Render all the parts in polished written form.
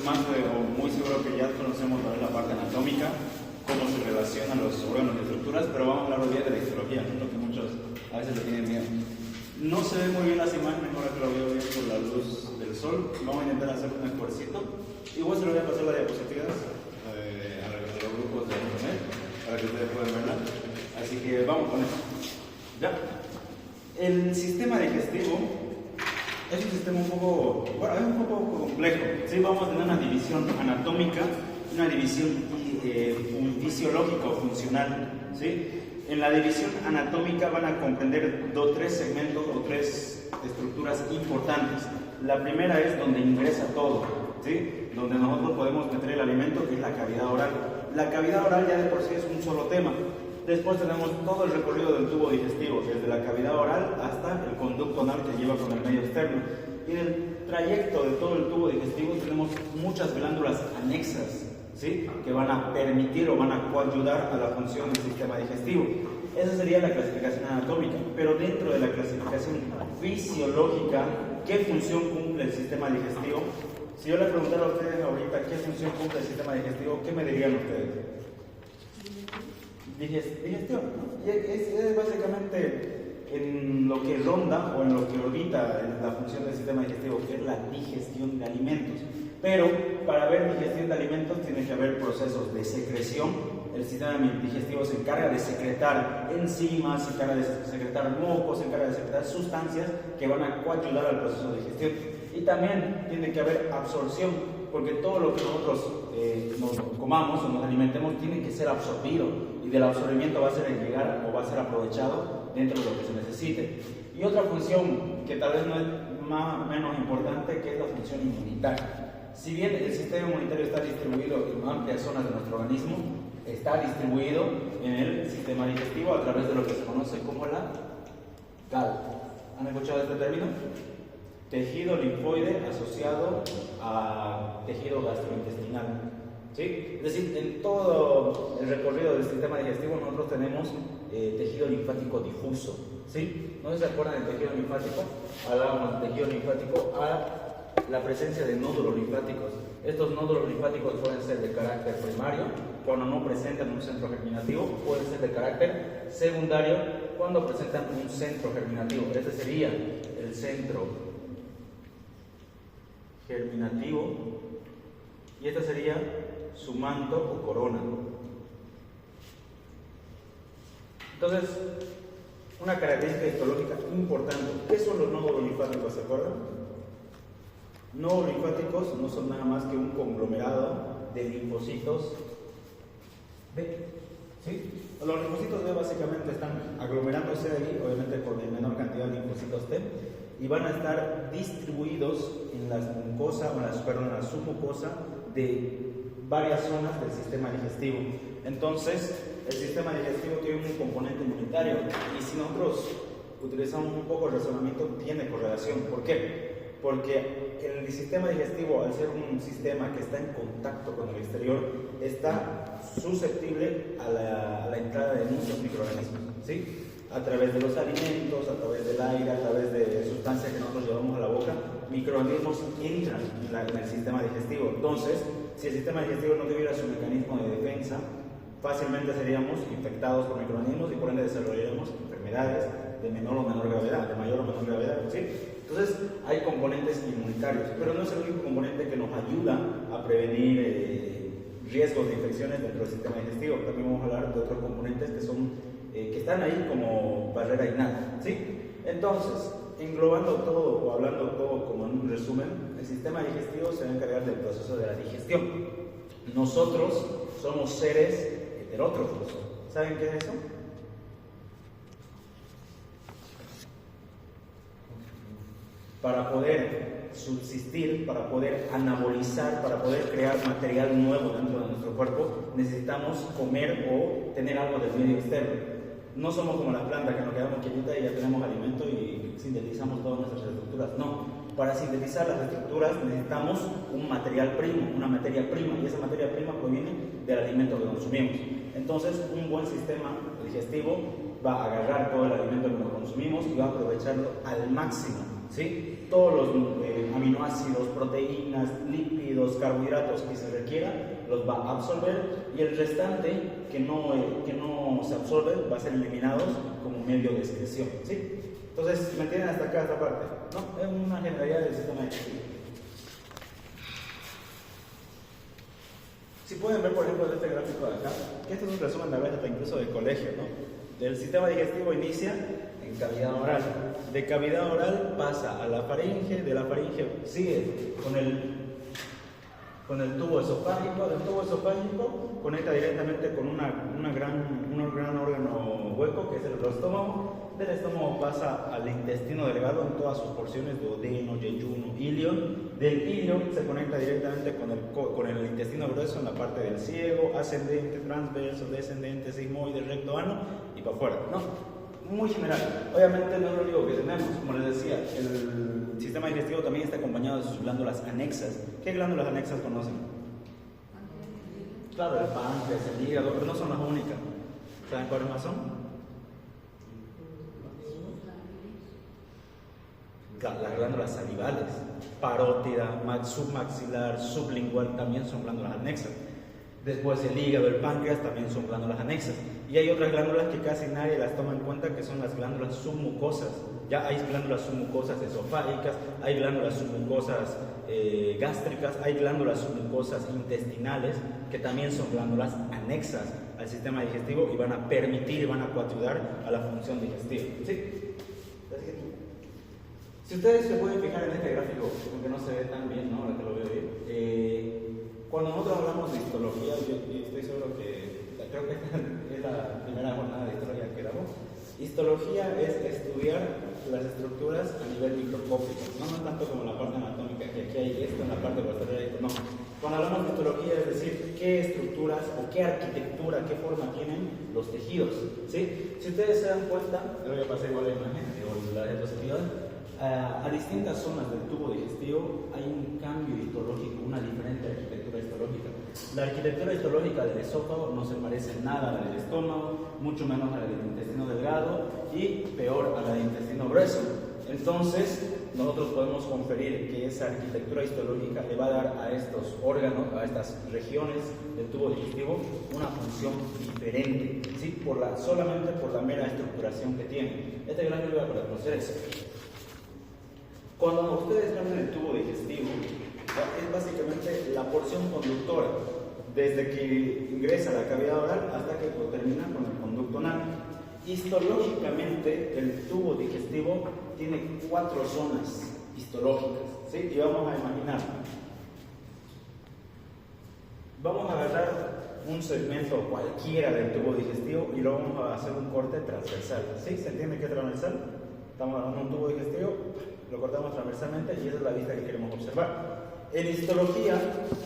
más o muy seguro que ya conocemos la parte anatómica, cómo se relacionan los órganos y estructuras, pero vamos a hablar hoy día de la histología, ¿no? Lo que muchos a veces le tienen miedo. No se ve muy bien las imágenes, ahora que lo veo bien por la luz del sol. Vamos a intentar hacer un esfuercito. Igual se lo voy a pasar las diapositivas a los grupos de internet para que ustedes puedan verla. Así que vamos con eso. Ya. El sistema digestivo es un sistema un poco complejo. ¿Sí? Vamos a tener una división anatómica, una división fisiológica o funcional. ¿Sí? En la división anatómica van a comprender tres segmentos o tres estructuras importantes. La primera es donde ingresa todo, ¿sí? Donde nosotros podemos meter el alimento, que es la cavidad oral. La cavidad oral ya de por sí es un solo tema. Después tenemos todo el recorrido del tubo digestivo, desde la cavidad oral hasta el conducto anal que lleva con el medio externo. Y en el trayecto de todo el tubo digestivo tenemos muchas glándulas anexas, ¿sí? Que van a permitir o van a coayudar a la función del sistema digestivo. Esa sería la clasificación anatómica, pero dentro de la clasificación fisiológica, ¿qué función cumple el sistema digestivo? Si yo le preguntara a ustedes ahorita qué función cumple el sistema digestivo, ¿qué me dirían ustedes? Digestión, ¿no? Y es básicamente en lo que ronda o en lo que orbita la función del sistema digestivo, que es la digestión de alimentos. Pero para haber digestión de alimentos tiene que haber procesos de secreción. El sistema digestivo se encarga de secretar enzimas, se encarga de secretar mocos, se encarga de secretar sustancias que van a coayudar al proceso de digestión. Y también tiene que haber absorción, porque todo lo que nosotros nos comamos o nos alimentemos tiene que ser absorbido, y del absorbimiento va a ser llegar o va a ser aprovechado dentro de lo que se necesite. Y otra función que tal vez no es menos importante, que es la función inmunitaria. Si bien el sistema inmunitario está distribuido en amplias zonas de nuestro organismo, está distribuido en el sistema digestivo a través de lo que se conoce como la GAL. ¿Han escuchado este término? Tejido linfoide asociado a tejido gastrointestinal. ¿Sí? Es decir, en todo el recorrido del sistema digestivo nosotros tenemos tejido linfático difuso. ¿Sí? ¿No se acuerdan del tejido linfático? Hablábamos del tejido linfático a la presencia de nódulos linfáticos. Estos nódulos linfáticos pueden ser de carácter primario, cuando no presentan un centro germinativo, pueden ser de carácter secundario, cuando presentan un centro germinativo. Este sería el centro germinativo y este sería su manto o corona. Entonces, una característica histológica importante. ¿Qué son los nódulos linfáticos? ¿Se acuerdan? Nódulos linfáticos no son nada más que un conglomerado de linfocitos B. ¿Sí? Los linfocitos B básicamente están aglomerándose ahí, obviamente con menor cantidad de linfocitos T, y van a estar distribuidos en la mucosa, o en la submucosa de varias zonas del sistema digestivo. Entonces, el sistema digestivo tiene un componente inmunitario, y si nosotros utilizamos un poco el razonamiento, tiene correlación. ¿Por qué? Porque el sistema digestivo, al ser un sistema que está en contacto con el exterior, está susceptible a la entrada de muchos microorganismos, ¿sí? A través de los alimentos, a través del aire, a través de sustancias que nosotros llevamos a la boca, microorganismos entran en el sistema digestivo. Entonces, si el sistema digestivo no tuviera su mecanismo de defensa, fácilmente seríamos infectados por microorganismos y por ende desarrollaríamos enfermedades de menor o menor gravedad, de mayor o menor gravedad, ¿sí? Entonces, hay componentes inmunitarios, pero no es el único componente que nos ayuda a prevenir riesgos de infecciones dentro del sistema digestivo. También vamos a hablar de otros componentes que son que están ahí como barrera innata, ¿sí? Entonces, englobando todo o hablando todo como en un resumen, el sistema digestivo se va a encargar del proceso de la digestión. Nosotros somos seres heterótrofos. ¿Saben qué es eso? Para poder subsistir, para poder anabolizar, para poder crear material nuevo dentro de nuestro cuerpo, necesitamos comer o tener algo del medio externo. No somos como las plantas que nos quedamos quietitas y ya tenemos alimento y sintetizamos todas nuestras estructuras. No, para sintetizar las estructuras necesitamos un material primo, una materia prima, y esa materia prima proviene del alimento que consumimos. Entonces, un buen sistema digestivo va a agarrar todo el alimento que nos consumimos y va a aprovecharlo al máximo, ¿sí? Todos los aminoácidos, proteínas, lípidos, los carbohidratos que se requieran los va a absorber, y el restante que no se absorbe va a ser eliminados como medio de excreción, ¿sí? Entonces, ¿me entienden hasta acá esta parte? ¿No? Es una generalidad del sistema digestivo. Si pueden ver, por ejemplo, este gráfico de acá, que esto es un resumen de hasta incluso de colegio, ¿no? El sistema digestivo inicia en cavidad oral. De cavidad oral pasa a la faringe, de la faringe sigue con el tubo esofágico, del tubo esofágico conecta directamente con un gran órgano hueco que es el estómago. Del estómago pasa al intestino delgado en todas sus porciones, duodeno, yeyuno, ilion. Del ilion se conecta directamente con el intestino grueso en la parte del ciego, ascendente, transverso, descendente, sigmoide, recto, ano y para afuera, ¿no? Muy general. Obviamente no es lo único que tenemos. Como les decía, el sistema digestivo también está acompañado de sus glándulas anexas. ¿Qué glándulas anexas conocen? Claro, el páncreas, el hígado, pero no son las únicas. ¿Saben cuáles más son? Las glándulas salivales, parótida, submaxilar, sublingual, también son glándulas anexas. Después el hígado, el páncreas también son glándulas anexas. Y hay otras glándulas que casi nadie las toma en cuenta, que son las glándulas submucosas. Ya hay glándulas submucosas esofágicas, hay glándulas submucosas gástricas, hay glándulas submucosas intestinales, que también son glándulas anexas al sistema digestivo y van a permitir y van a coadyuvar a la función digestiva. ¿Sí? Si ustedes se pueden fijar en este gráfico, aunque no se ve tan bien, ¿no? Ahora que lo veo bien, cuando nosotros hablamos de histología, yo estoy seguro que creo que esta es la primera jornada de histología que damos. Histología es estudiar las estructuras a nivel microscópico, no tanto como la parte anatómica, que aquí hay esto en la parte posterior, no. Cuando hablamos de histología es decir, qué estructuras o qué arquitectura, qué forma tienen los tejidos, ¿sí? Si ustedes se dan cuenta, le voy a pasar igual la imagen, o la diapositiva. A distintas zonas del tubo digestivo hay un cambio histológico, una diferente arquitectura histológica. La arquitectura histológica del esófago no se parece en nada a la del estómago, mucho menos a la del intestino delgado y peor a la del intestino grueso. Entonces, nosotros podemos conferir que esa arquitectura histológica le va a dar a estos órganos, a estas regiones del tubo digestivo, una función diferente, ¿sí? Solamente por la mera estructuración que tiene. Este gráfico va para conocer eso. Cuando ustedes ven el tubo digestivo, es básicamente la porción conductora, desde que ingresa a la cavidad oral hasta que termina con el conducto anal. Histológicamente, el tubo digestivo tiene 4 zonas histológicas, ¿sí? Y vamos a imaginar. Vamos a agarrar un segmento cualquiera del tubo digestivo y lo vamos a hacer un corte transversal, ¿sí? ¿Se entiende qué es transversal? Estamos hablando de un tubo digestivo, lo cortamos transversalmente y esa es la vista que queremos observar. En histología,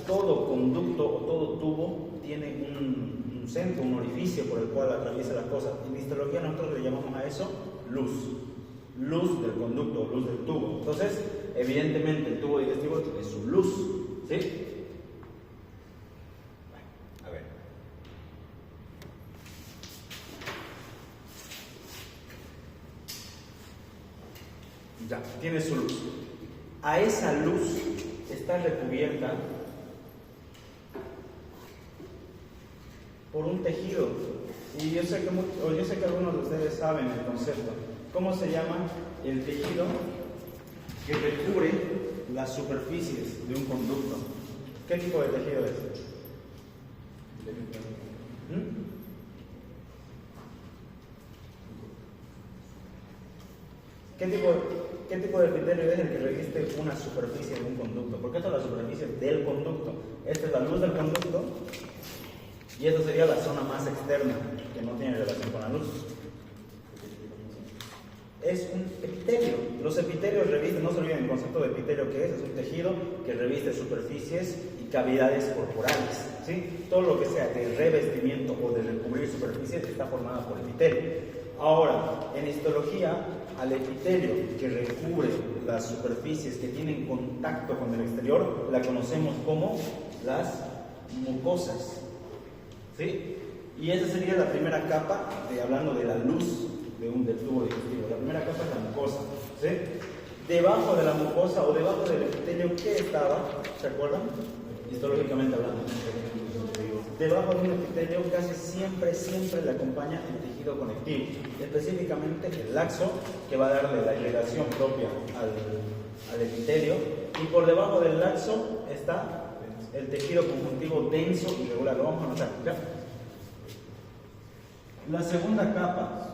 todo conducto o todo tubo tiene un centro, un orificio por el cual atraviesa las cosas. En histología nosotros le llamamos a eso luz. Luz del conducto, luz del tubo. Entonces, evidentemente el tubo digestivo tiene su luz, ¿sí? Bueno, a ver. Ya, tiene su luz. A esa luz está recubierta por un tejido. Y yo sé que algunos de ustedes saben el concepto. ¿Cómo se llama el tejido que recubre las superficies de un conducto? ¿Qué tipo de tejido es? ¿Qué tipo de epitelio es el que reviste una superficie de un conducto? Porque esta es la superficie del conducto. Esta es la luz del conducto y esta sería la zona más externa que no tiene relación con la luz. Es un epitelio. Los epitelios revisten, no se olviden el concepto de epitelio que es un tejido que reviste superficies y cavidades corporales, ¿sí? Todo lo que sea de revestimiento o de recubrir superficies está formada por epitelio. Ahora, en histología, al epitelio que recubre las superficies que tienen contacto con el exterior, la conocemos como las mucosas, ¿sí? Y esa sería la primera capa, hablando de la luz del tubo digestivo. La primera capa es la mucosa, ¿sí? Debajo de la mucosa o debajo del epitelio, ¿qué estaba? ¿Se acuerdan? Histológicamente hablando. Debajo de un epitelio casi siempre le acompaña el tejido conectivo, específicamente el laxo, que va a darle la hidratación propia al epitelio, y por debajo del laxo está el tejido conjuntivo denso y regular. Lo vamos a notar, ¿ya? La segunda capa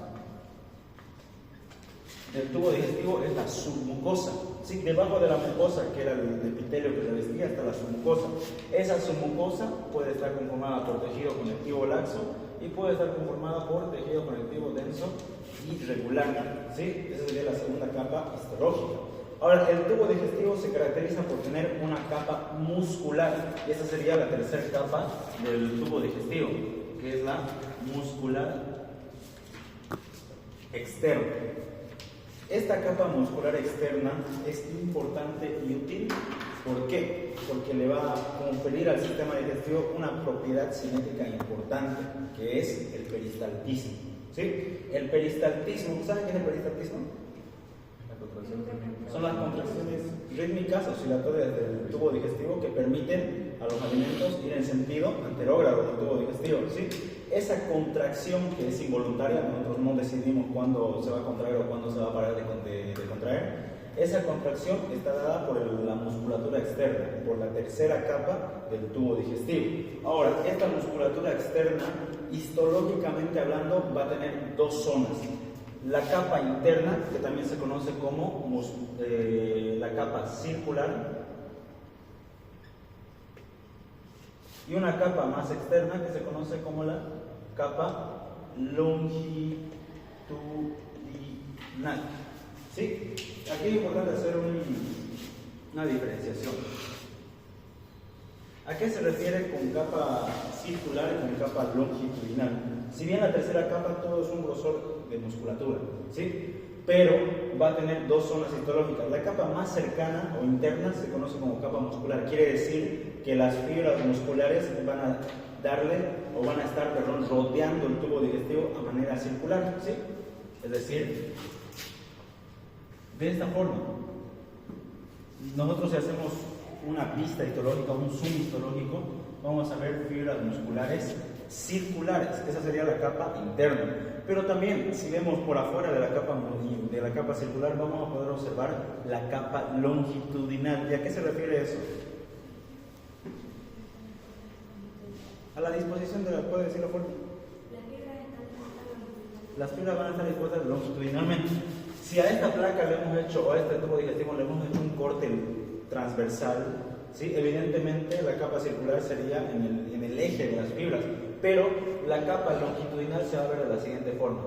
del tubo digestivo es la submucosa. ¿Sí? Debajo de la mucosa, que era el epitelio que revestía, está la submucosa. Esa submucosa puede estar conformada por tejido conectivo laxo y puede estar conformada por tejido conectivo denso y regular. ¿Sí? Esa sería la segunda capa histológica. Ahora, el tubo digestivo se caracteriza por tener una capa muscular, y esa sería la tercera capa del tubo digestivo, que es la muscular externa. Esta capa muscular externa es importante y útil. ¿Por qué? Porque le va a conferir al sistema digestivo una propiedad cinética importante, que es el peristaltismo. ¿Sí? El peristaltismo, ¿saben qué es el peristaltismo? Son las contracciones rítmicas oscilatorias del tubo digestivo que permiten a los alimentos ir en sentido anterógrado del tubo digestivo. ¿Sí? Esa contracción, que es involuntaria, nosotros no decidimos cuándo se va a contraer o cuándo se va a parar de contraer, esa contracción está dada por la musculatura externa, por la tercera capa del tubo digestivo. Ahora, esta musculatura externa, histológicamente hablando, va a tener dos zonas. La capa interna, que también se conoce como la capa circular, y una capa más externa que se conoce como la capa longitudinal. ¿Sí? Aquí es importante hacer una diferenciación. ¿A qué se refiere con capa circular y con capa longitudinal? Si bien la tercera capa todo es un grosor de musculatura, ¿sí? Pero va a tener dos zonas histológicas. La capa más cercana o interna se conoce como capa muscular. Quiere decir que las fibras musculares van a estar rodeando el tubo digestivo a manera circular, ¿sí? Es decir, de esta forma, nosotros si hacemos una vista histológica, un zoom histológico, vamos a ver fibras musculares circulares. Esa sería la capa interna. Pero también, si vemos por afuera de la capa circular, vamos a poder observar la capa longitudinal. ¿Y a qué se refiere eso? A la disposición de la... ¿Puede decirlo fuerte? Las fibras van a estar dispuestas longitudinalmente. Si a esta placa le hemos hecho, o a este tubo digestivo le hemos hecho un corte transversal, ¿sí? Evidentemente la capa circular sería en el eje de las fibras, pero la capa longitudinal se va a ver de la siguiente forma.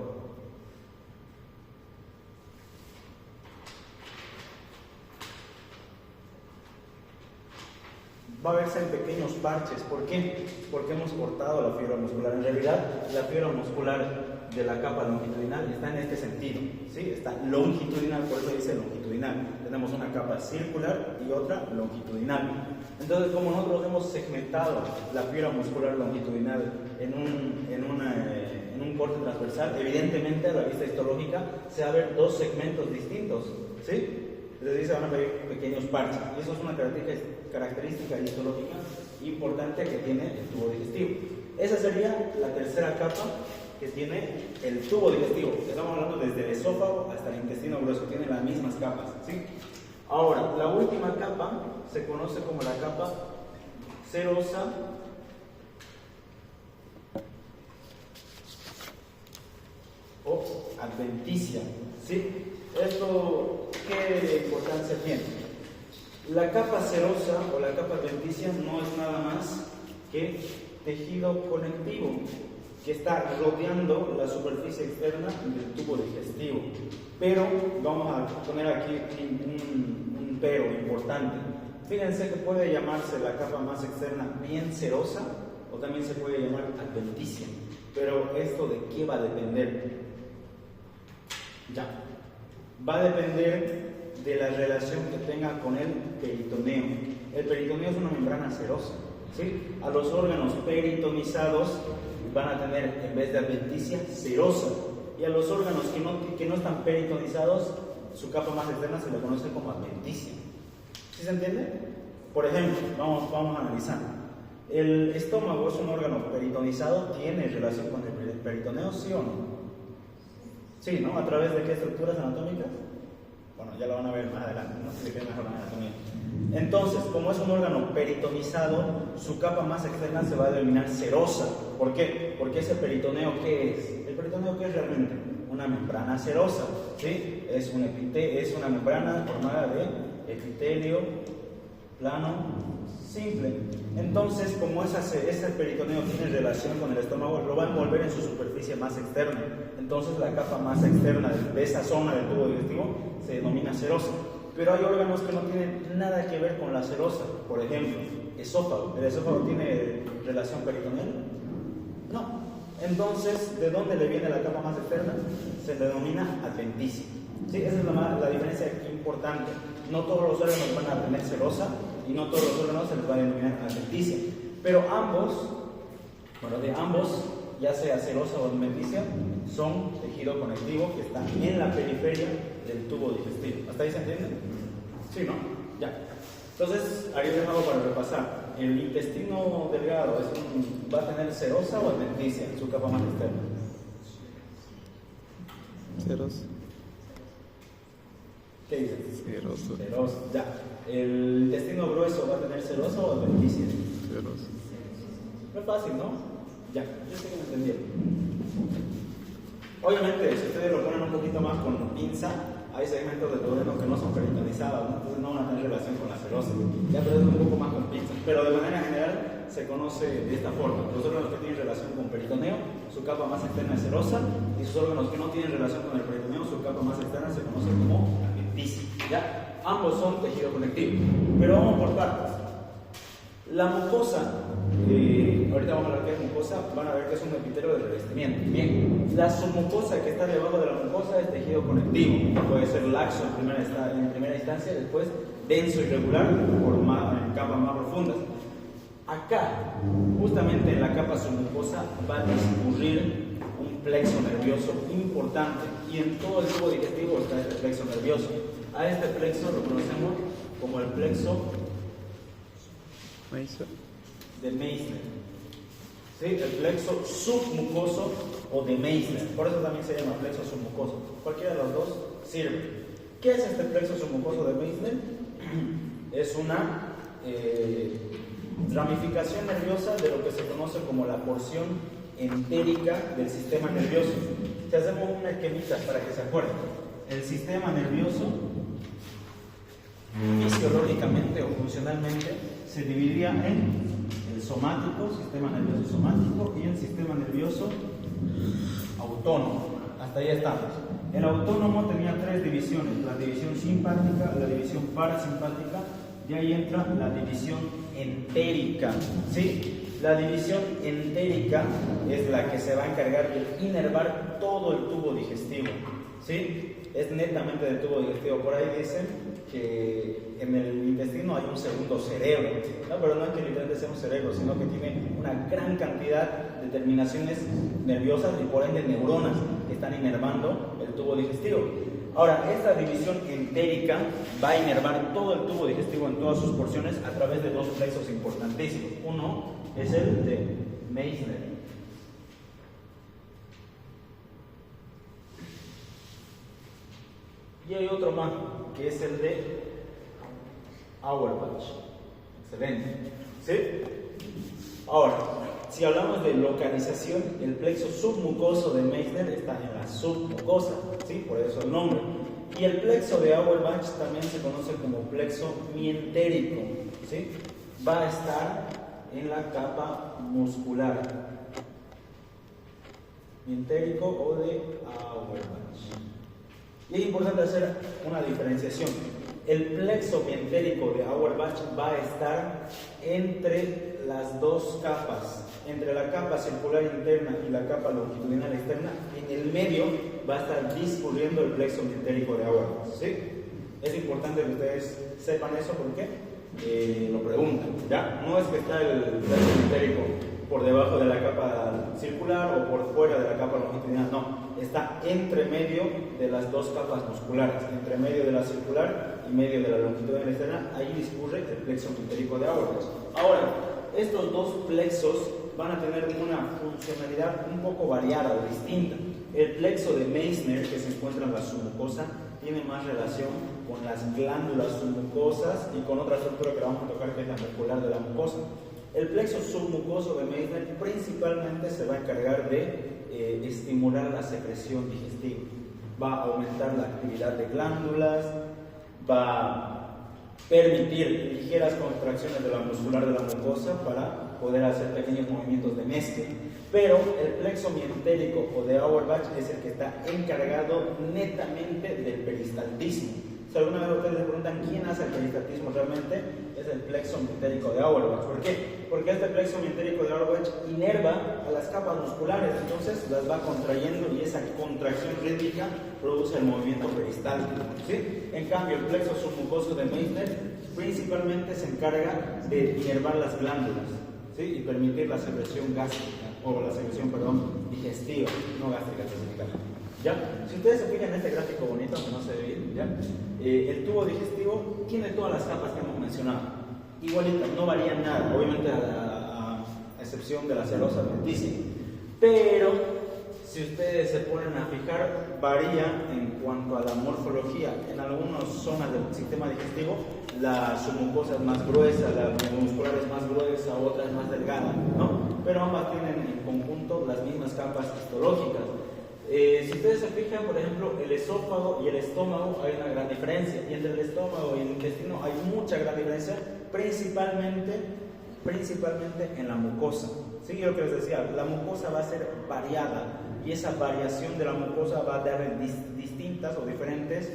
Va a verse en pequeños parches. ¿Por qué? Porque hemos cortado la fibra muscular. En realidad, la fibra muscular de la capa longitudinal está en este sentido, ¿sí? Está longitudinal, por eso dice longitudinal. Tenemos una capa circular y otra longitudinal. Entonces, como nosotros hemos segmentado la fibra muscular longitudinal en un corte transversal, evidentemente a la vista histológica se va a ver dos segmentos distintos, ¿sí? Es decir, se van a ver pequeños parches. Y eso es una característica histológica importante que tiene el tubo digestivo. Esa sería la tercera capa que tiene el tubo digestivo. Estamos hablando desde el esófago hasta el intestino grueso. Tiene las mismas capas, ¿sí? Ahora, la última capa se conoce como la capa serosa o adventicia, ¿sí? ¿Esto qué importancia tiene? La capa serosa o la capa adventicia no es nada más que tejido conectivo que está rodeando la superficie externa del tubo digestivo. Pero vamos a poner aquí un pero importante. Fíjense que puede llamarse la capa más externa bien serosa o también se puede llamar adventicia. Pero ¿esto de qué va a depender? Ya. Va a depender de la relación que tenga con el peritoneo. El peritoneo es una membrana serosa, ¿sí? A los órganos peritonizados van a tener, en vez de adventicia, serosa. Y a los órganos que no están peritonizados su capa más externa se le conoce como adventicia. ¿Sí se entiende? Por ejemplo, vamos a analizar. ¿El estómago es un órgano peritonizado? ¿Tiene relación con el peritoneo, sí o no? Sí, ¿no? ¿A través de qué estructuras anatómicas? Bueno, ya lo van a ver más adelante, no sé si queda mejor la anatomía. Entonces, como es un órgano peritonizado, su capa más externa se va a denominar serosa. ¿Por qué? Porque ese peritoneo, ¿qué es? ¿El peritoneo qué es realmente? Una membrana serosa, ¿sí? Es una membrana formada de epitelio plano simple. Entonces, como ese peritoneo tiene relación con el estómago, lo va a envolver en su superficie más externa. Entonces, la capa más externa de esa zona del tubo digestivo se denomina serosa. Pero hay órganos que no tienen nada que ver con la serosa. Por ejemplo, esófago. ¿El esófago tiene relación peritoneal? No. Entonces, ¿de dónde le viene la capa más externa? Se denomina adventicia. ¿Sí? Esa es la diferencia importante. No todos los órganos van a tener serosa y no todos los órganos se les va a denominar adventicia. Pero de ambos, ya sea serosa o adventicia, son tejido conectivo que está en la periferia del tubo digestivo. ¿Hasta ahí se entiende? Sí, ¿no? Ya. Entonces, ahí dejamos para repasar. ¿El intestino delgado va a tener serosa o adventicia en su capa más externa? Serosa. ¿Qué dices? Serosa. Serosa, ya. ¿El intestino grueso va a tener serosa o adventicia? Serosa. No es fácil, ¿no? Ya, yo sé que me entendieron. Obviamente, si ustedes lo ponen un poquito más con pinza, hay segmentos del duodeno que no son peritonizados, ¿no? Entonces no van a tener relación con la serosa. Ya, pero es un poco más con pinza. Pero de manera general se conoce de esta forma. Los órganos que tienen relación con peritoneo, su capa más externa es serosa, y sus órganos que no tienen relación con el peritoneo, su capa más externa se conoce como adventicia. ¿Ya? Ambos son tejido conectivo. Pero vamos por partes. La mucosa, ahorita vamos a hablar qué es mucosa, van a ver que es un epitelio de revestimiento. Bien, la submucosa que está debajo de la mucosa es tejido conectivo, puede ser laxo en primera instancia, después denso y regular en capas más profundas. Acá, justamente en la capa submucosa, va a discurrir un plexo nervioso importante y en todo el tubo digestivo está este plexo nervioso. A este plexo lo conocemos como el plexo de Meissner. ¿Sí? El plexo submucoso o de Meissner. Por eso también se llama plexo submucoso. Cualquiera de los dos sirve. ¿Qué es este plexo submucoso de Meissner? Es una ramificación nerviosa de lo que se conoce como la porción entérica del sistema nervioso. Si hacemos una esquemita para que se acuerden, el sistema nervioso fisiológicamente o funcionalmente se dividía en el somático, sistema nervioso somático, y el sistema nervioso autónomo. Hasta ahí estamos. El autónomo tenía tres divisiones: la división simpática, la división parasimpática, y ahí entra la división entérica. ¿Sí? La división entérica es la que se va a encargar de inervar todo el tubo digestivo. ¿Sí? Es netamente del tubo digestivo. Por ahí dicen que en el intestino hay un segundo cerebro, ¿no? Pero no es que literalmente sea un cerebro, sino que tiene una gran cantidad de terminaciones nerviosas y por ende neuronas que están inervando el tubo digestivo. Ahora, esta división entérica va a inervar todo el tubo digestivo en todas sus porciones a través de dos plexos importantísimos. Uno es el de Meissner. Y hay otro más, que es el de Auerbach. Excelente. ¿Sí? Ahora, si hablamos de localización, el plexo submucoso de Meissner está en la submucosa, ¿sí? Por eso el nombre. Y el plexo de Auerbach también se conoce como plexo mientérico, ¿sí? Va a estar en la capa muscular. Mientérico o de Auerbach. Y es importante hacer una diferenciación. El plexo mientérico de Auerbach va a estar entre las dos capas, entre la capa circular interna y la capa longitudinal externa. En el medio va a estar discurriendo el plexo mientérico de Auerbach. ¿Sí? Es importante que ustedes sepan eso. ¿Por qué? lo preguntan, ¿ya? No es que está el plexo entérico por debajo de la capa circular o por fuera de la capa longitudinal, no, está entre medio de las dos capas musculares, entre medio de la circular y medio de la longitudinal externa, ahí discurre el plexo entérico de Auerbach. Ahora, estos dos plexos van a tener una funcionalidad un poco variada o distinta. El plexo de Meissner, que se encuentra en la submucosa, tiene más relación con las glándulas submucosas y con otra estructura que vamos a tocar, que es la muscular de la mucosa. El plexo submucoso de Meissner principalmente se va a encargar de estimular la secreción digestiva. Va a aumentar la actividad de glándulas, va a permitir ligeras contracciones de la muscular de la mucosa para poder hacer pequeños movimientos de mezcla. Pero el plexo mientérico o de Auerbach es el que está encargado netamente del peristaltismo. Si alguna vez ustedes les preguntan quién hace el peristaltismo realmente, es el plexo mientérico de Auerbach. ¿Por qué? Porque este plexo mientérico de Auerbach inerva a las capas musculares, entonces las va contrayendo y esa contracción rítmica produce el movimiento peristáltico, ¿sí? En cambio, el plexo submucoso de Meissner principalmente se encarga de inervar las glándulas, ¿sí? Y permitir la secreción gástrica, o la secreción, digestiva, no gástrica específicamente. ¿Ya? Si ustedes se fijan en este gráfico bonito, aunque no se ve bien, ¿ya? El tubo digestivo tiene todas las capas que hemos mencionado, igualitas, no varían nada, obviamente a excepción de la celosa adventicia, pero si ustedes se ponen a fijar, varía en cuanto a la morfología. En algunas zonas del sistema digestivo la submucosa es más gruesa, la muscular es más gruesa, otra es más delgada, ¿no? Pero ambas tienen en conjunto las mismas capas histológicas. Si ustedes se fijan, por ejemplo, el esófago y el estómago hay una gran diferencia, y entre el estómago y el intestino hay mucha gran diferencia, principalmente en la mucosa. Sí, lo que les decía, la mucosa va a ser variada, y esa variación de la mucosa va a dar distintas o diferentes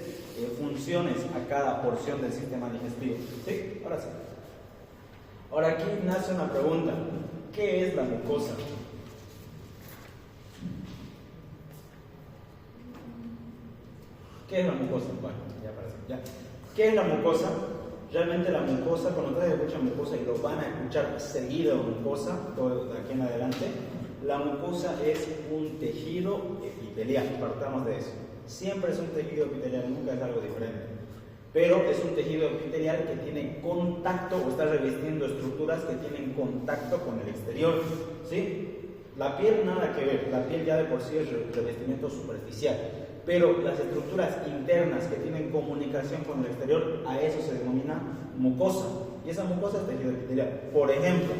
funciones a cada porción del sistema digestivo. ¿Sí? Ahora sí. Ahora aquí nace una pregunta: ¿qué es la mucosa? ¿Qué es la mucosa? Bueno, ya aparece. Ya. ¿Qué es la mucosa? Realmente la mucosa, cuando ustedes escuchan mucosa, y lo van a escuchar seguido mucosa, todo de aquí en adelante, la mucosa es un tejido epitelial, partamos de eso. Siempre es un tejido epitelial, nunca es algo diferente. Pero es un tejido epitelial que tiene contacto o está revistiendo estructuras que tienen contacto con el exterior, ¿sí? La piel nada que ver, la piel ya de por sí es revestimiento superficial. Pero las estructuras internas que tienen comunicación con el exterior, a eso se denomina mucosa. Y esa mucosa es tejido epitelial. Por ejemplo,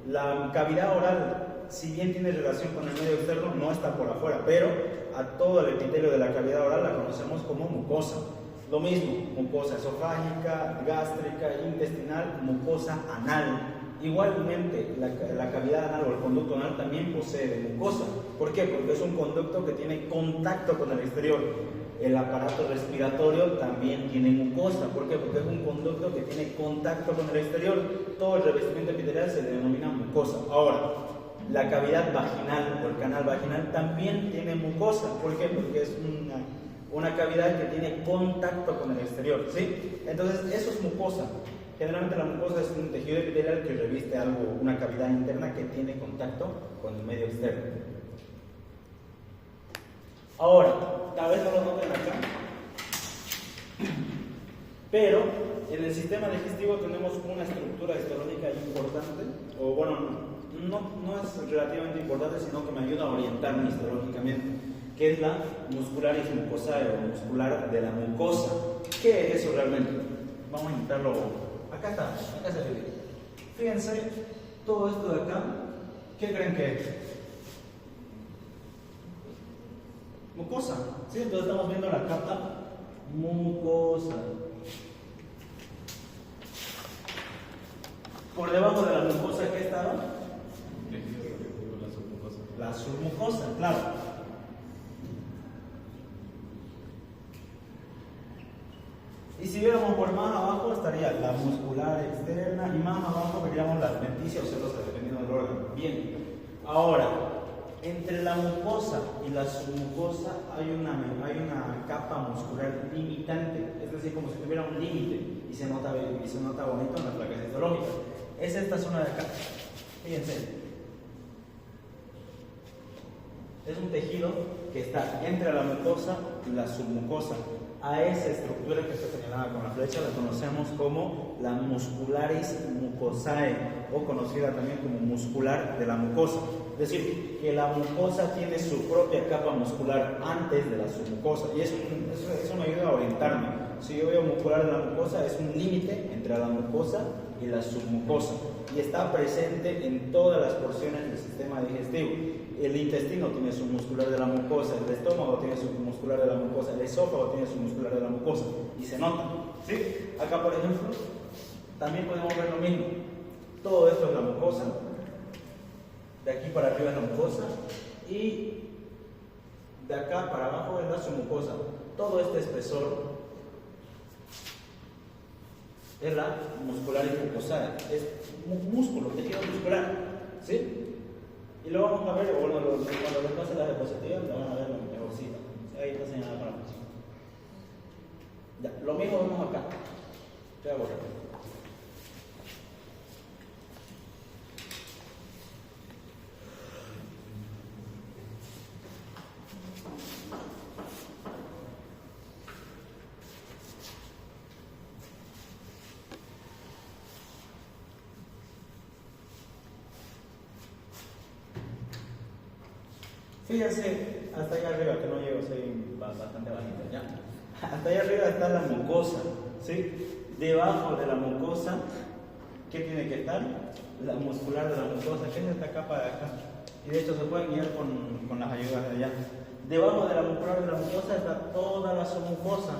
la cavidad oral, si bien tiene relación con el medio externo, no está por afuera, pero a todo el epitelio de la cavidad oral la conocemos como mucosa. Lo mismo, mucosa esofágica, gástrica, intestinal, mucosa anal. Igualmente, la cavidad anal o el conducto anal también posee mucosa. ¿Por qué? Porque es un conducto que tiene contacto con el exterior. El aparato respiratorio también tiene mucosa. ¿Por qué? Porque es un conducto que tiene contacto con el exterior. Todo el revestimiento epitelial se denomina mucosa. Ahora, la cavidad vaginal o el canal vaginal también tiene mucosa. ¿Por qué? Porque es una cavidad que tiene contacto con el exterior, ¿sí? Entonces, eso es mucosa. Generalmente la mucosa es un tejido epitelial que reviste algo, una cavidad interna que tiene contacto con el medio externo. Ahora, tal vez no lo noten acá, pero en el sistema digestivo tenemos una estructura histológica importante, o bueno, no es relativamente importante, sino que me ayuda a orientarme histológicamente, que es la muscularis mucosae o muscular de la mucosa. ¿Qué es eso realmente? Vamos a intentarlo. Acá está, acá se ve. Fíjense, todo esto de acá, ¿qué creen que es? Mucosa, ¿sí? Entonces estamos viendo la capa mucosa. Por debajo de la mucosa, ¿qué estaba? La submucosa, claro. Y si viéramos por más abajo estaría la muscular externa y más abajo veríamos la adventicia o celosa, dependiendo del órgano. Bien, ahora, entre la mucosa y la submucosa hay una capa muscular limitante, es decir, como si tuviera un límite. y se nota bonito en la placa histológica. Es esta zona de acá. Fíjense. Es un tejido que está entre la mucosa y la submucosa. A esa estructura que está señalada con la flecha la conocemos como la muscularis mucosae, o conocida también como muscular de la mucosa. Es decir, que la mucosa tiene su propia capa muscular antes de la submucosa, y eso me ayuda a orientarme. Si yo veo muscular de la mucosa, es un límite entre la mucosa y la submucosa, y está presente en todas las porciones del sistema digestivo. El intestino tiene su muscular de la mucosa, el estómago tiene su muscular de la mucosa, el esófago tiene su muscular de la mucosa, y se nota, ¿sí? Acá, por ejemplo, también podemos ver lo mismo. Todo esto es la mucosa, de aquí para arriba es la mucosa, y de acá para abajo es la submucosa. Todo este espesor es la muscularis mucosae, es músculo, tejido muscular, ¿sí? Y lo vamos a ver, o cuando les pase la diapositiva, lo van a ver mejorcito. Ahí está señalada para nosotros. Ya, lo mismo vemos acá. Ya voy. Fíjense, hasta allá arriba, que no llego, soy bastante bajito, ya. Hasta allá arriba está la mucosa, ¿sí? Debajo de la mucosa, ¿qué tiene que estar? La muscular de la mucosa, que es esta capa de acá. Y de hecho se pueden guiar con las ayudas de allá. Debajo de la muscular de la mucosa está toda la submucosa.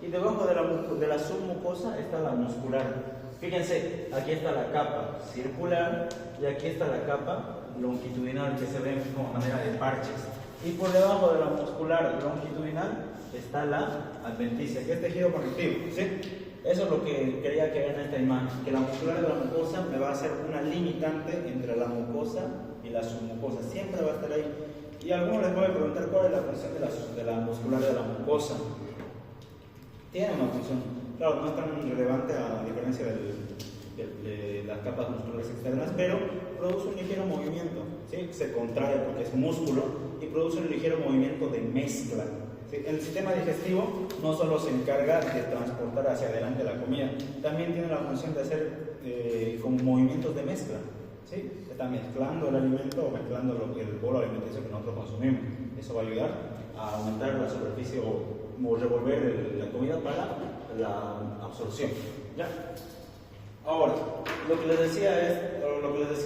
Y debajo de la submucosa está la muscular. Fíjense, aquí está la capa circular y aquí está la capa longitudinal, que se ve como manera de parches. Y por debajo de la muscular longitudinal está la adventicia, que es tejido conectivo, ¿sí? Eso es lo que quería que vean en esta imagen, que la muscular de la mucosa me va a hacer una limitante entre la mucosa y la submucosa, siempre va a estar ahí. Y a algunos les voy a preguntar cuál es la función de la muscular de la mucosa. Tiene una función, claro, no es tan relevante a diferencia de las capas musculares externas, pero produce un ligero movimiento, ¿sí? Se contrae porque es músculo y produce un ligero movimiento de mezcla, ¿sí? El sistema digestivo no solo se encarga de transportar hacia adelante la comida, también tiene la función de hacer como movimientos de mezcla, ¿sí? Está mezclando el alimento o mezclando el bolo alimenticio que nosotros consumimos. Eso va a ayudar a aumentar la superficie o revolver la comida para la absorción, ¿ya? Ahora, lo que les decía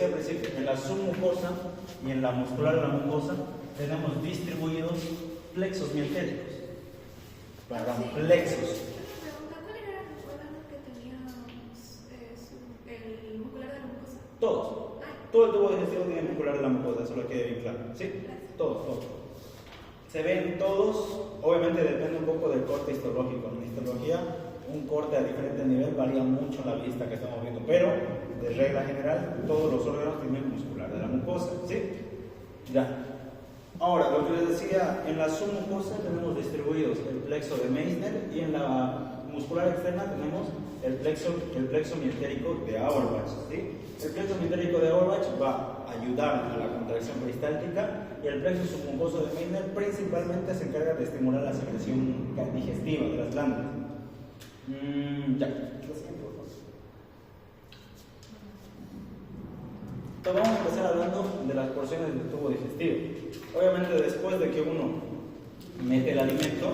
al principio, en la submucosa y en la muscular de la mucosa tenemos distribuidos plexos mientéricos. Plexos. ¿Cuál era el órgano que teníamos el muscular de la mucosa? Todos. Todo el tubo digestivo tiene muscular de la mucosa, eso lo quede bien claro. ¿Sí? Todos. Se ven todos, obviamente depende un poco del corte histológico. En histología, un corte a diferente nivel varía mucho en la vista que estamos viendo, pero de regla general todos los órganos tienen muscular de la mucosa, ¿sí? Ya. Ahora, lo que les decía, en la submucosa tenemos distribuidos el plexo de Meissner y en la muscular externa tenemos el plexo mientérico de Auerbach, ¿sí? El plexo mientérico de Auerbach va a ayudar a la contracción peristáltica y el plexo submucoso de Meissner principalmente se encarga de estimular la secreción digestiva de las glándulas. Ya. Entonces vamos a empezar hablando de las porciones del tubo digestivo. Obviamente después de que uno mete el alimento,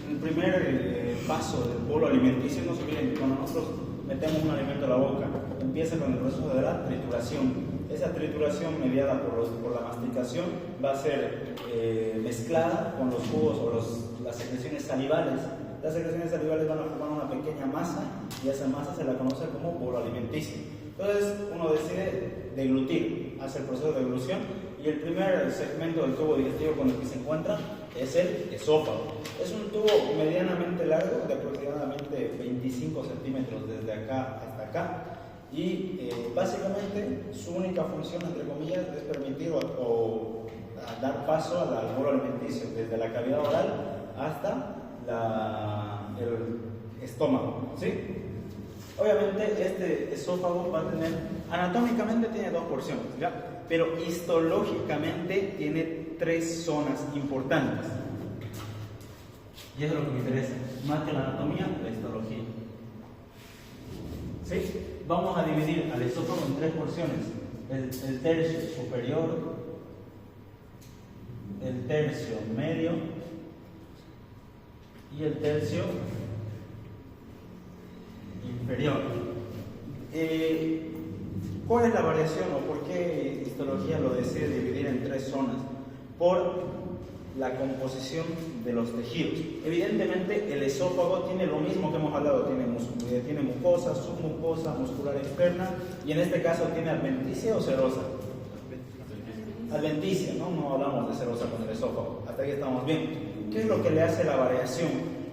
el primer paso del bolo alimenticio, no se olviden que cuando nosotros metemos un alimento a la boca, empieza con el proceso de la trituración. Esa trituración mediada por la masticación va a ser mezclada con los jugos o las secreciones salivales. Las secreciones salivales van a formar una pequeña masa y esa masa se la conoce como bolo alimenticio. Entonces uno decide deglutir, hace el proceso de deglución y el primer segmento del tubo digestivo con el que se encuentra es el esófago. Es un tubo medianamente largo, de aproximadamente 25 centímetros desde acá hasta acá y básicamente su única función, entre comillas, es permitir o dar paso al bolo alimenticio desde la cavidad oral hasta el estómago, ¿sí? Obviamente este esófago va a tener, anatómicamente tiene dos porciones, ¿ya? Pero histológicamente tiene tres zonas importantes. Y eso es lo que me interesa, más que la anatomía, la histología. ¿Sí? Vamos a dividir al esófago en tres porciones. El tercio superior, el tercio medio y el tercio inferior. ¿Cuál es la variación o por qué histología lo decide dividir en tres zonas? Por la composición de los tejidos. Evidentemente el esófago tiene lo mismo que hemos hablado, tiene mucosa, submucosa, muscular externa y en este caso tiene adventicia o serosa. Adventicia, no hablamos de serosa con el esófago, hasta aquí estamos bien. ¿Qué es lo que le hace la variación?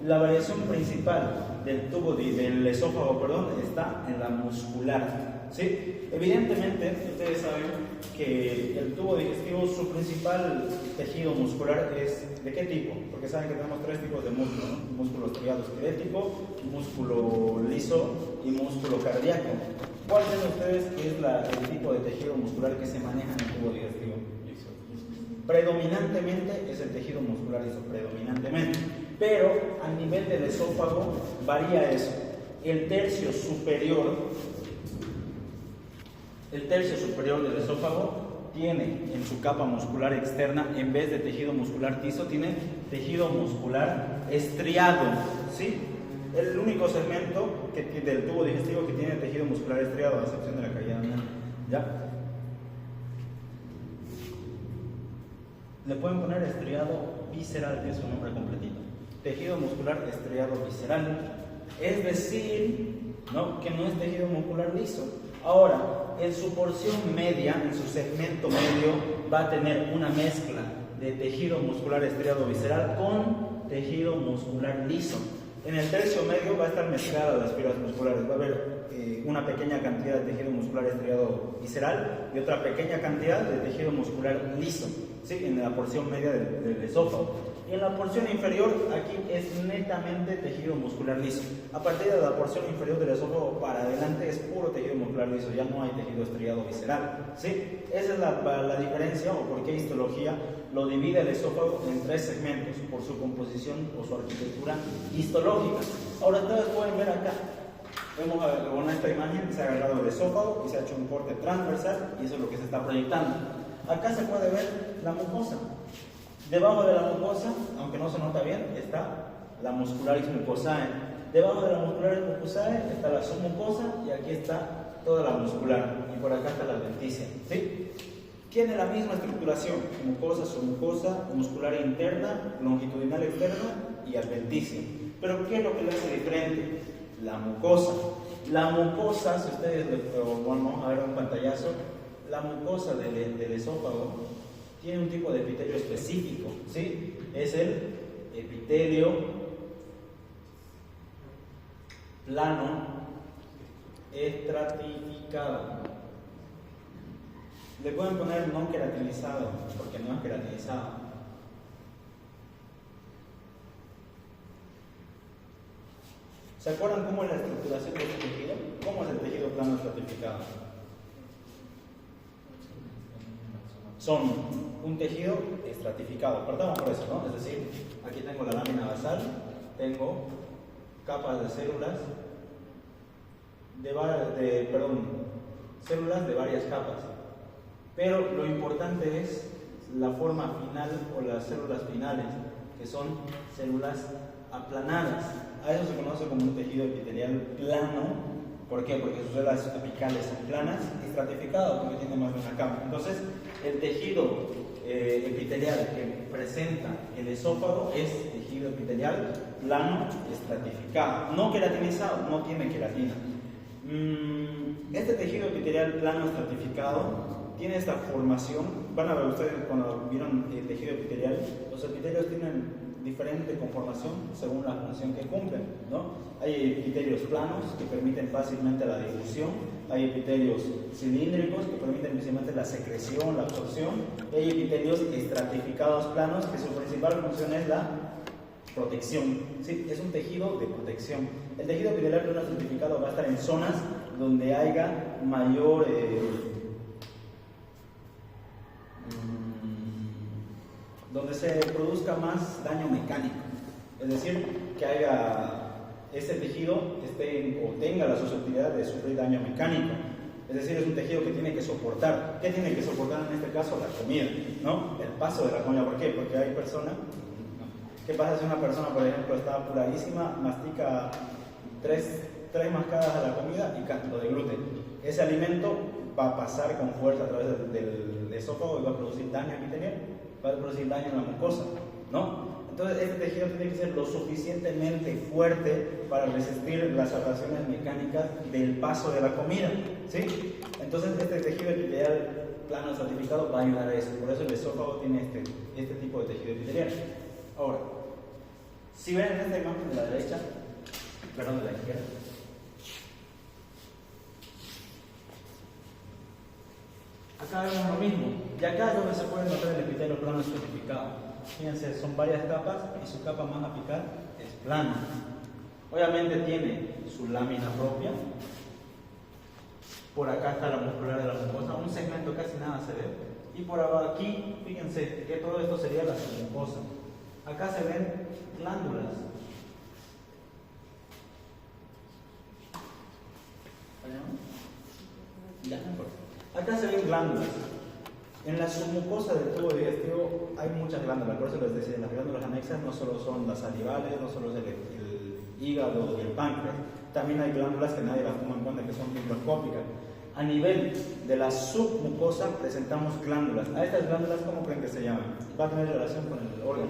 La variación principal del esófago, está en la muscular. ¿Sí? Evidentemente, ustedes saben que el tubo digestivo, su principal tejido muscular es ¿de qué tipo? Porque saben que tenemos tres tipos de músculo, ¿no? Músculo estriado esquelético, músculo liso y músculo cardíaco. ¿Cuál creen ustedes que es el tipo de tejido muscular que se maneja en el tubo digestivo? Predominantemente es el tejido muscular liso, predominantemente. Pero a nivel del esófago varía eso. El tercio superior del esófago tiene en su capa muscular externa, en vez de tejido muscular liso, tiene tejido muscular estriado, ¿sí? El único segmento del tubo digestivo que tiene tejido muscular estriado, a excepción de la cavidad anal, ¿ya? Le pueden poner estriado visceral, que es su nombre completito. Tejido muscular estriado visceral. Es decir, ¿no? Que no es tejido muscular liso. Ahora, en su porción media, en su segmento medio, va a tener una mezcla de tejido muscular estriado visceral con tejido muscular liso. En el tercio medio va a estar mezclada las fibras musculares. Va a haber una pequeña cantidad de tejido muscular estriado visceral y otra pequeña cantidad de tejido muscular liso, ¿sí? En la porción media del esófago. Y en la porción inferior, aquí es netamente tejido muscular liso. A partir de la porción inferior del esófago para adelante es puro tejido muscular liso, ya no hay tejido estriado visceral, ¿sí? Esa es la diferencia o por qué histología lo divide el esófago en tres segmentos, por su composición o su arquitectura histológica. Ahora ustedes pueden ver acá, vemos con esta imagen, se ha agarrado el esófago y se ha hecho un corte transversal y eso es lo que se está proyectando. Acá se puede ver la mucosa. Debajo de la mucosa, aunque no se nota bien, está la muscularis mucosae. Debajo de la muscularis mucosae está la submucosa y aquí está toda la muscular. Y por acá está la adventicia, ¿sí? Tiene la misma estructuración, mucosa, submucosa, muscular interna, longitudinal externa y adventicia. Pero ¿qué es lo que le hace diferente? La mucosa. La mucosa, si ustedes, vamos a ver un pantallazo, la mucosa del esófago tiene un tipo de epitelio específico, ¿sí? Es el epitelio plano estratificado. Le pueden poner no queratinizado, porque no es queratinizado. ¿Se acuerdan cómo es la estructuración de este tejido? ¿Cómo es el tejido plano estratificado? Son un tejido estratificado. Partamos por eso, ¿no? Es decir, aquí tengo la lámina basal, tengo capas de células células de varias capas. Pero lo importante es la forma final o las células finales, que son células aplanadas. A eso se conoce como un tejido epitelial plano. ¿Por qué? Porque sus células apicales son planas y estratificado porque tiene más de una capa. Entonces, el tejido epitelial que presenta el esófago es tejido epitelial plano estratificado, no queratinizado, no tiene queratina. Este tejido epitelial plano estratificado tiene esta formación. Van a ver ustedes cuando vieron el tejido epitelial, los epitelios tienen diferente conformación según la función que cumplen, ¿no? Hay epitelios planos que permiten fácilmente la difusión, hay epitelios cilíndricos que permiten fácilmente la secreción, la absorción, y hay epitelios estratificados planos que su principal función es la protección, ¿sí? Es un tejido de protección. El tejido epitelial plano estratificado va a estar en zonas donde haya mayor donde se produzca más daño mecánico, es decir, que haya ese tejido o tenga la susceptibilidad de sufrir daño mecánico. Es decir, es un tejido que tiene que soportar. ¿Qué tiene que soportar en este caso? La comida, ¿no? El paso de la comida. ¿Por qué? Porque hay personas. ¿Qué pasa si una persona, por ejemplo, está apuradísima, mastica tres mascadas a la comida y lo deglute? Ese alimento va a pasar con fuerza a través del esófago y va a producir daño epitelial, va a producir daño en la mucosa, ¿no? Entonces, este tejido tiene que ser lo suficientemente fuerte para resistir las abrasión mecánicas del paso de la comida, ¿sí? Entonces, este tejido epitelial plano estratificado va a ayudar a eso. Por eso el esófago tiene este tipo de tejido epitelial. Ahora, si ven en esta imagen de la derecha, perdón, de la izquierda, acá vemos lo mismo. Y acá es donde se puede notar el epitelio plano estratificado. Fíjense, son varias capas y su capa más apical es plana. Obviamente tiene su lámina propia. Por acá está la muscular de la mucosa, un segmento casi nada se ve. Y por aquí, fíjense que todo esto sería la submucosa. Acá se ven glándulas. Acá se ven glándulas. En la submucosa del tubo digestivo hay muchas glándulas, por eso les decía, las glándulas anexas no solo son las salivales, no solo es el hígado y el páncreas, también hay glándulas que nadie las toma en cuenta, que son microscópicas. A nivel de la submucosa presentamos glándulas. A estas glándulas, ¿cómo creen que se llaman? Va a tener relación con el órgano.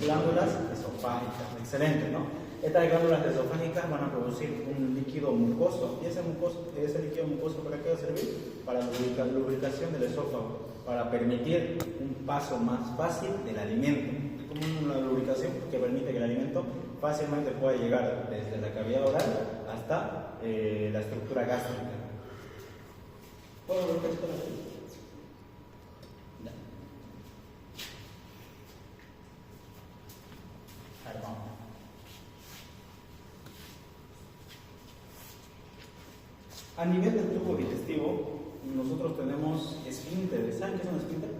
Glándulas esofágicas, excelente, ¿no? Estas glándulas esofágicas van a producir un líquido mucoso, y ese líquido mucoso, ¿para qué va a servir? Para la lubricación del esófago, para permitir un paso más fácil del alimento. Es como una lubricación que permite que el alimento fácilmente pueda llegar desde la cavidad oral hasta la estructura gástrica. ¿Puedo volver esto a la vez? A nivel del tubo digestivo, nosotros tenemos esfínteres. ¿Saben qué es un esfínter?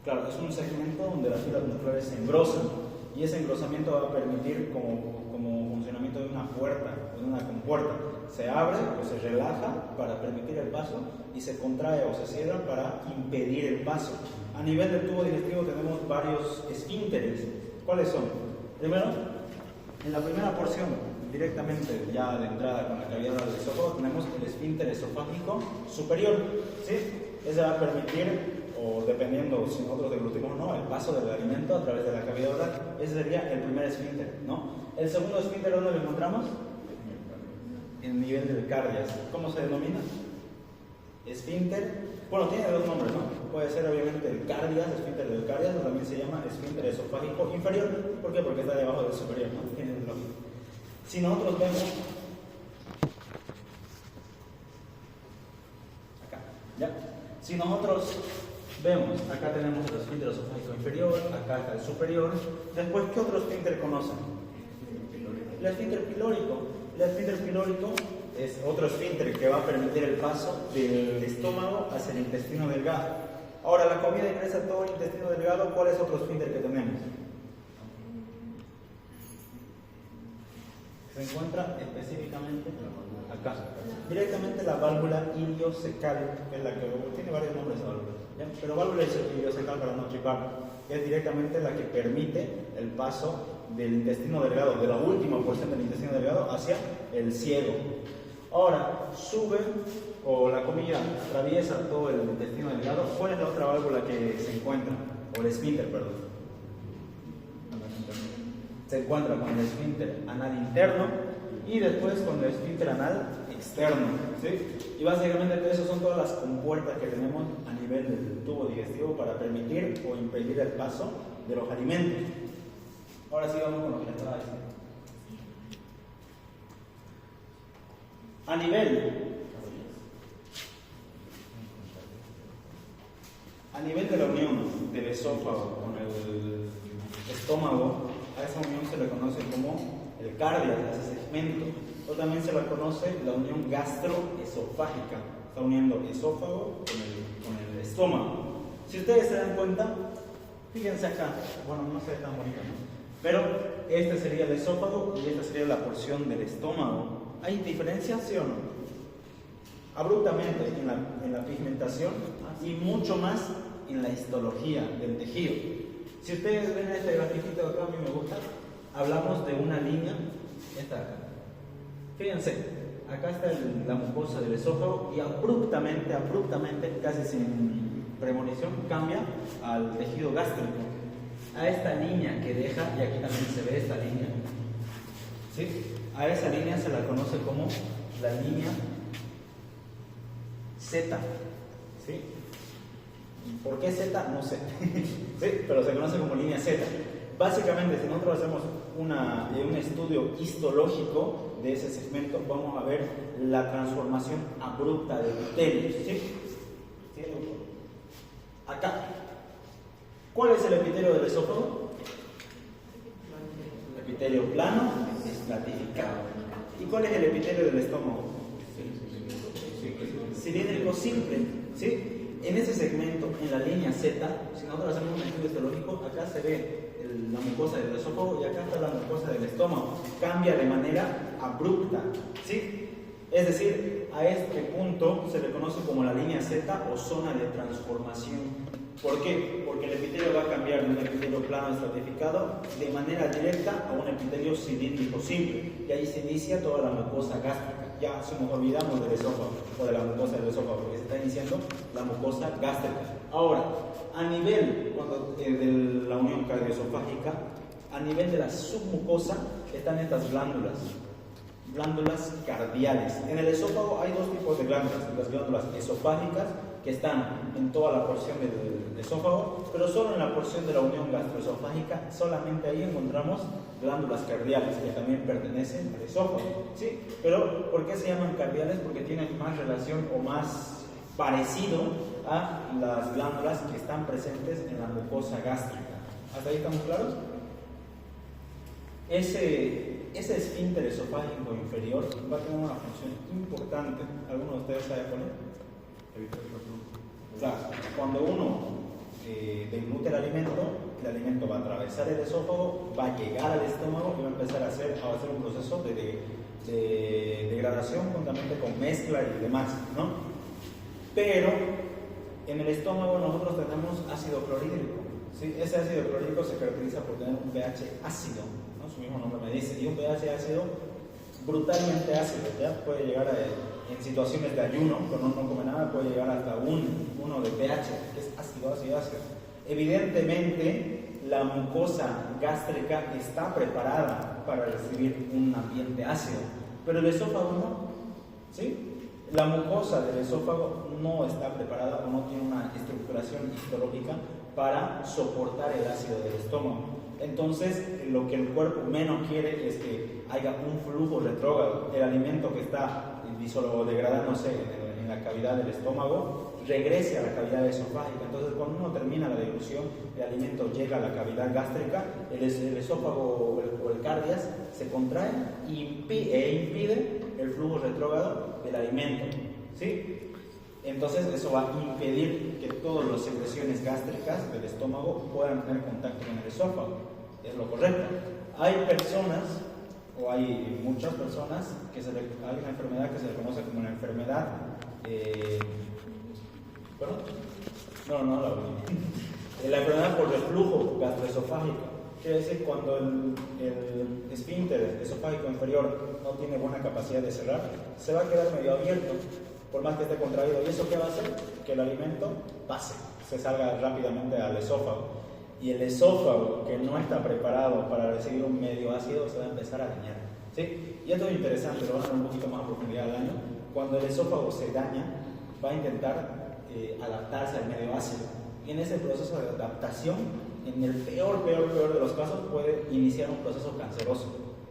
Claro, es un segmento donde las fibras musculares se engrosan y ese engrosamiento va a permitir como funcionamiento de una puerta o de una compuerta. Se abre o se relaja para permitir el paso y se contrae o se cierra para impedir el paso. A nivel del tubo digestivo tenemos varios esfínteres. ¿Cuáles son? Primero, en la primera porción, directamente ya de entrada con la cavidad del esófago, tenemos el esfínter esofágico superior, ¿sí? Ese va a permitir, o dependiendo si nosotros deglutimos o no, el paso del alimento a través de la cavidad oral. Ese sería el primer esfínter, ¿no? El segundo esfínter, ¿dónde lo encontramos? En el nivel del cardias. ¿Cómo se denomina? Esfínter. Bueno, tiene dos nombres, ¿no? Puede ser obviamente el cardias, esfínter del cardias, o también se llama esfínter esofágico inferior. ¿Por qué? Porque está debajo del superior, ¿no? Tiene lógica. Si nosotros vemos acá, ¿ya? Si nosotros vemos, acá tenemos el esfínter esofágico inferior, acá está el superior. Después, ¿qué otro esfínter conocen? El esfínter pilórico. El esfínter pilórico es otro esfínter que va a permitir el paso del estómago hacia el intestino delgado. Ahora, la comida ingresa a todo el intestino delgado. ¿Cuál es otro esfínter que tenemos? Se encuentra específicamente acá. Directamente la válvula iliocecal, que es la que tiene varios nombres de válvulas, ¿ya? Pero válvula iliocecal para no tripar, es directamente la que permite el paso del intestino delgado, de la última porción del intestino delgado hacia el ciego. Ahora, sube, o la comida atraviesa todo el intestino delgado. ¿Cuál es la otra válvula que se encuentra? O el esfínter, perdón. Se encuentra con el esfínter anal interno y después con el esfínter anal externo, ¿sí? Y básicamente esas son todas las compuertas que tenemos a nivel del tubo digestivo para permitir o impedir el paso de los alimentos. Ahora sí vamos con lo que les estaba diciendo. A nivel de la unión del esófago con el estómago, a esa unión se le conoce como el cardias, ese segmento, o también se la conoce la unión gastroesofágica. Está uniendo esófago con el estómago. Si ustedes se dan cuenta, fíjense acá, bueno, no se ve tan bonito, ¿no? Pero este sería el esófago y esta sería la porción del estómago. ¿Hay diferencia, sí o no? Abruptamente en la pigmentación y mucho más en la histología del tejido. Si ustedes ven este grafiquito de acá, a mí me gusta, hablamos de una línea, esta de acá. Fíjense, acá está la mucosa del esófago y abruptamente, casi sin premonición, cambia al tejido gástrico. A esta línea que deja, y aquí también se ve esta línea, ¿sí? A esa línea se la conoce como la línea Z, ¿sí? ¿Por qué Z? No sé, ¿sí? Pero se conoce como línea Z. Básicamente, si nosotros hacemos un estudio histológico de ese segmento, vamos a ver la transformación abrupta del epitelio, ¿sí? ¿Sí? Acá. ¿Cuál es el epitelio del esófago? El epitelio plano, estratificado. ¿Y cuál es el epitelio del estómago? Cilíndrico simple, ¿sí? En ese segmento, en la línea Z, si nosotros hacemos un estudio histológico, acá se ve la mucosa del esófago y acá está la mucosa del estómago. Cambia de manera abrupta, ¿sí? Es decir, a este punto se le conoce como la línea Z o zona de transformación. ¿Por qué? Porque el epitelio va a cambiar de un epitelio plano estratificado de manera directa a un epitelio cilíndrico simple. Y ahí se inicia toda la mucosa gástrica. Ya se nos olvidamos del esófago o de la mucosa del esófago, porque se está iniciando la mucosa gástrica. Ahora, a nivel de la unión cardioesofágica, a nivel de la submucosa están estas glándulas cardiales. En el esófago hay dos tipos de glándulas, las glándulas esofágicas, que están en toda la porción del esófago, pero solo en la porción de la unión gastroesofágica, solamente ahí encontramos glándulas cardiales, que también pertenecen al esófago, ¿sí? Pero, ¿por qué se llaman cardiales? Porque tienen más relación o más parecido a las glándulas que están presentes en la mucosa gástrica. ¿Hasta ahí estamos claros? Ese esfínter esofágico inferior va a tener una función importante. ¿Alguno de ustedes sabe cuál es? O sea, cuando uno deglute el alimento va a atravesar el esófago, va a llegar al estómago y va a empezar a hacer un proceso de degradación juntamente con mezcla y demás, ¿no? Pero en el estómago nosotros tenemos ácido clorhídrico, ¿sí? Ese ácido clorhídrico se caracteriza por tener un pH ácido, ¿no? Su mismo nombre me dice, y un pH ácido brutalmente ácido, ya puede llegar en situaciones de ayuno, cuando uno no come nada, puede llegar hasta 1 de pH, que es ácido. Evidentemente, la mucosa gástrica está preparada para recibir un ambiente ácido, pero el esófago no, ¿sí? La mucosa del esófago no está preparada o no tiene una estructuración histológica para soportar el ácido del estómago. Entonces, lo que el cuerpo menos quiere es que haya un flujo retrógrado. El alimento que está degradándose en la cavidad del estómago regrese a la cavidad esofágica. Entonces, cuando uno termina la deglución, el alimento llega a la cavidad gástrica, el esófago o el cardias se contrae e impide el flujo retrógrado del alimento, ¿sí? Entonces, eso va a impedir que todas las secreciones gástricas del estómago puedan tener contacto con el esófago. Es lo correcto. Hay personas, o hay muchas personas, hay una enfermedad que se le conoce como una enfermedad. ¿Perdón? No, la enfermedad por reflujo gastroesofágico. Quiere decir, cuando el esfínter esofágico inferior no tiene buena capacidad de cerrar, se va a quedar medio abierto, por más que esté contraído. ¿Y eso qué va a hacer? Que el alimento se salga rápidamente al esófago. Y el esófago, que no está preparado para recibir un medio ácido, se va a empezar a dañar, ¿sí? Y esto es interesante, lo vamos a ver un poquito más a profundidad al daño. Cuando el esófago se daña, va a intentar adaptarse al medio ácido. Y en ese proceso de adaptación, en el peor de los casos, puede iniciar un proceso canceroso,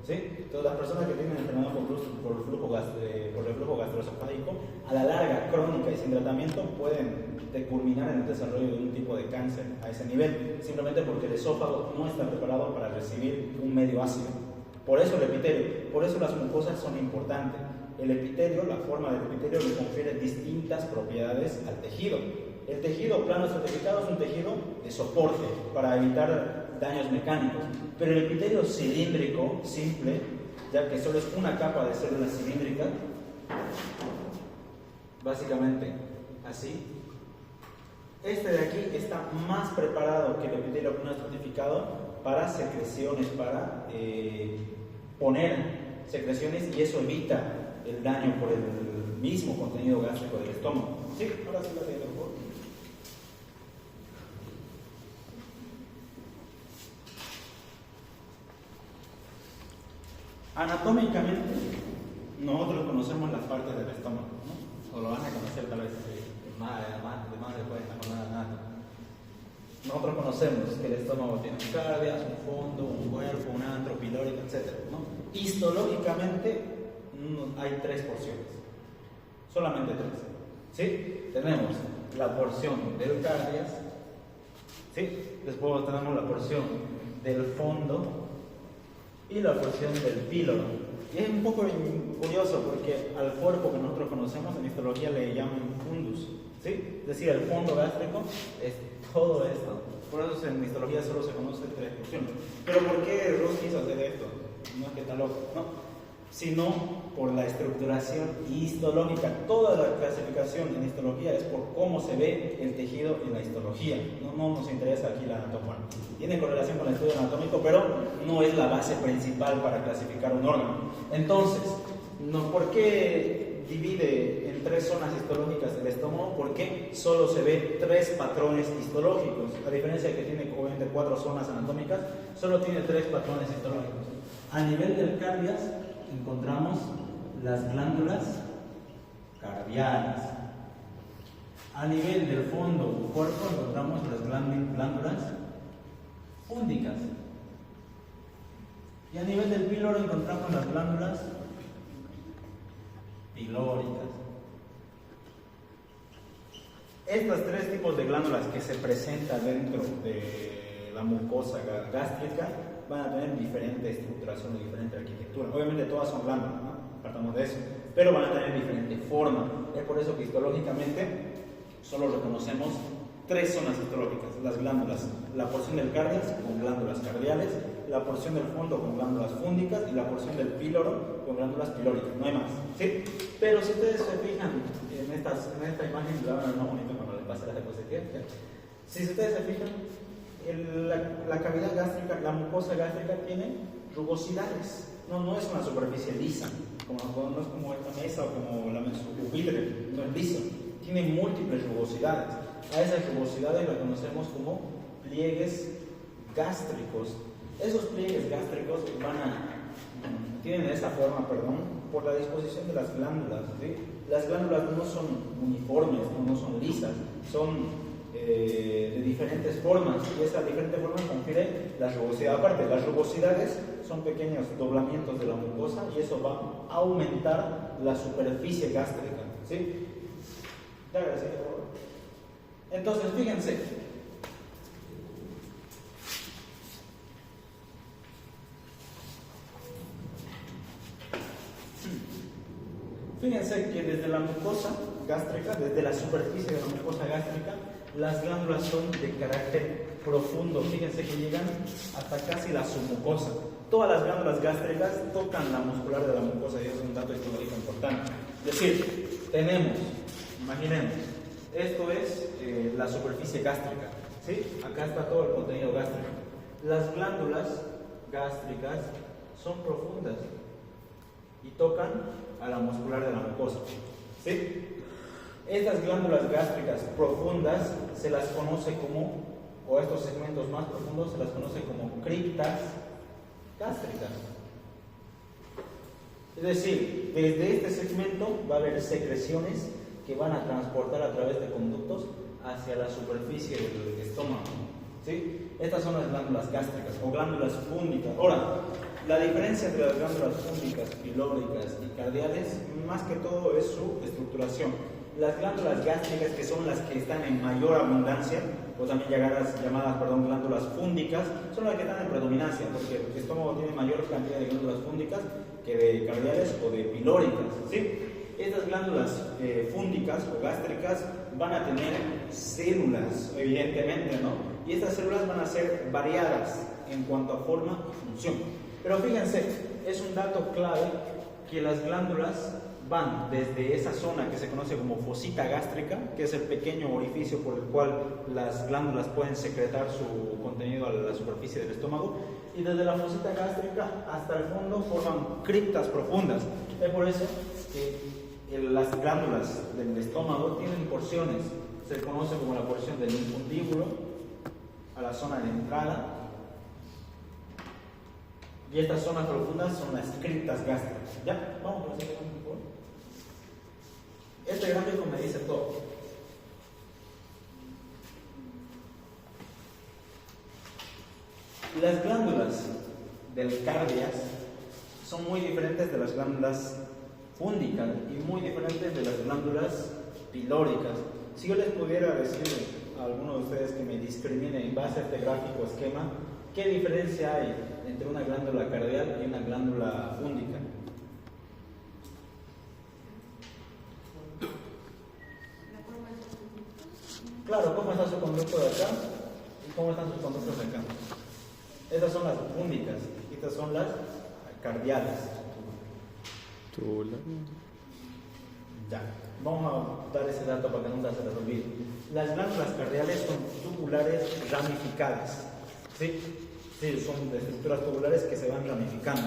¿sí? Entonces, las personas que tienen enfermedad por reflujo gastroesofágico, a la larga, crónica y sin tratamiento, pueden culminar en el desarrollo de un tipo de cáncer a ese nivel, simplemente porque el esófago no está preparado para recibir un medio ácido. Por eso el epitelio, por eso las mucosas son importantes. El epitelio, la forma del epitelio, le confiere distintas propiedades al tejido. El tejido plano estratificado es un tejido de soporte para evitar daños mecánicos, pero el epitelio cilíndrico, simple, ya que solo es una capa de células cilíndricas, básicamente así. Este de aquí está más preparado que el epitelio plano estratificado para secreciones, para poner secreciones, y eso evita el daño por el mismo contenido gástrico del estómago. Sí, ahora sí la siguiente, por favor. Anatómicamente, nosotros conocemos las partes del estómago, ¿no? O lo van a conocer tal vez más después de la jornada anatómica. Nosotros conocemos que el estómago tiene un cardias, un fondo, un cuerpo, un antro, pilórico, etc., ¿no? Histológicamente hay 3 porciones, solamente 3, ¿sí? Tenemos la porción del cardias, ¿sí? Después tenemos la porción del fondo y la porción del píloro. Y es un poco curioso porque al cuerpo que nosotros conocemos en histología le llaman fundus, ¿sí? Es decir, el fondo gástrico es todo esto. Por eso en histología solo se conoce 3 porciones. Pero ¿por qué Ross quiso hacer esto? No es que está loco, no, sino por la estructuración histológica. Toda la clasificación en histología es por cómo se ve el tejido en la histología. No nos interesa aquí la anatomía. Tiene correlación con el estudio anatómico, pero no es la base principal para clasificar un órgano. Entonces, ¿por qué divide en 3 zonas histológicas el estómago? Porque solo se ve 3 patrones histológicos. A diferencia de que tiene obviamente 4 zonas anatómicas, solo tiene 3 patrones histológicos. A nivel del cardias encontramos las glándulas cardiales. A nivel del fondo o cuerpo encontramos las glándulas púndicas. Y a nivel del píloro encontramos las glándulas pilóricas. Estos 3 tipos de glándulas que se presentan dentro de la mucosa gástrica van a tener diferente estructuración y diferente arquitectura. Obviamente todas son glándulas, ¿no? Partamos de eso, pero van a tener diferente forma. Es por eso que histológicamente solo reconocemos 3 zonas histológicas: las glándulas, la porción del cardias con glándulas cardiales, la porción del fondo con glándulas fúndicas y la porción del píloro con glándulas pilóricas. No hay más, ¿sí? Pero si ustedes se fijan en esta imagen, la van a ver más bonito cuando le pase la diapositiva. Si ustedes se fijan, la cavidad gástrica, la mucosa gástrica tiene rugosidades. No es una superficie lisa, no es como esta mesa o como su pupitre, no es liso. Tiene múltiples rugosidades. A esas rugosidades las conocemos como pliegues gástricos. Esos pliegues gástricos tienen esa forma, por la disposición de las glándulas, ¿sí? Las glándulas no son uniformes, no son lisas, son de diferentes formas, y esa diferente forma confiere la rugosidad. Aparte, las rugosidades son pequeños doblamientos de la mucosa y eso va a aumentar la superficie gástrica, ¿sí? Ya, gracias, por favor. Entonces, fíjense, que desde la mucosa gástrica, desde la superficie de la mucosa gástrica, las glándulas son de carácter profundo. Fíjense que llegan hasta casi la submucosa. Todas las glándulas gástricas tocan la muscular de la mucosa, y eso es un dato histológico importante. Es decir, imaginemos, esto es la superficie gástrica, ¿sí? Acá está todo el contenido gástrico. Las glándulas gástricas son profundas y tocan a la muscular de la mucosa, ¿sí? Estas glándulas gástricas profundas se las conoce como, o estos segmentos más profundos se las conoce como criptas gástricas. Es decir, desde este segmento va a haber secreciones que van a transportar a través de conductos hacia la superficie del estómago, ¿sí? Estas son las glándulas gástricas o glándulas fúndicas. Ahora, La diferencia entre las glándulas fúngicas, pilóricas y cardiales, más que todo es su estructuración. Las glándulas gástricas, que son las que están en mayor abundancia, o también llamadas glándulas fúngicas, son las que están en predominancia, porque el estómago tiene mayor cantidad de glándulas fúngicas que de cardiales o de pilóricas, ¿sí? Estas glándulas fúngicas o gástricas van a tener células, evidentemente, ¿no? Y estas células van a ser variadas en cuanto a forma y función. Pero fíjense, es un dato clave que las glándulas van desde esa zona que se conoce como fosita gástrica, que es el pequeño orificio por el cual las glándulas pueden secretar su contenido a la superficie del estómago, y desde la fosita gástrica hasta el fondo forman criptas profundas. Es por eso que las glándulas del estómago tienen porciones, se conoce como la porción del infundíbulo a la zona de entrada, y estas zonas profundas son las criptas gástricas. ¿Ya? Vamos por la siguiente, por favor. Este gráfico me dice todo. Las glándulas del cardias son muy diferentes de las glándulas fúngicas y muy diferentes de las glándulas pilóricas. Si yo les pudiera decir a alguno de ustedes que me discrimine en base a este gráfico esquema, ¿qué diferencia hay entre una glándula cardial y una glándula fúngica? Claro, ¿cómo está su conducto de acá? ¿Y cómo están sus conductos de acá? Estas son las fúngicas, estas son las cardiales. Ya, vamos a dar ese dato para que nunca se les olvide. Las glándulas cardiales son tubulares ramificadas. ¿Sí? Sí, son de estructuras tubulares que se van ramificando.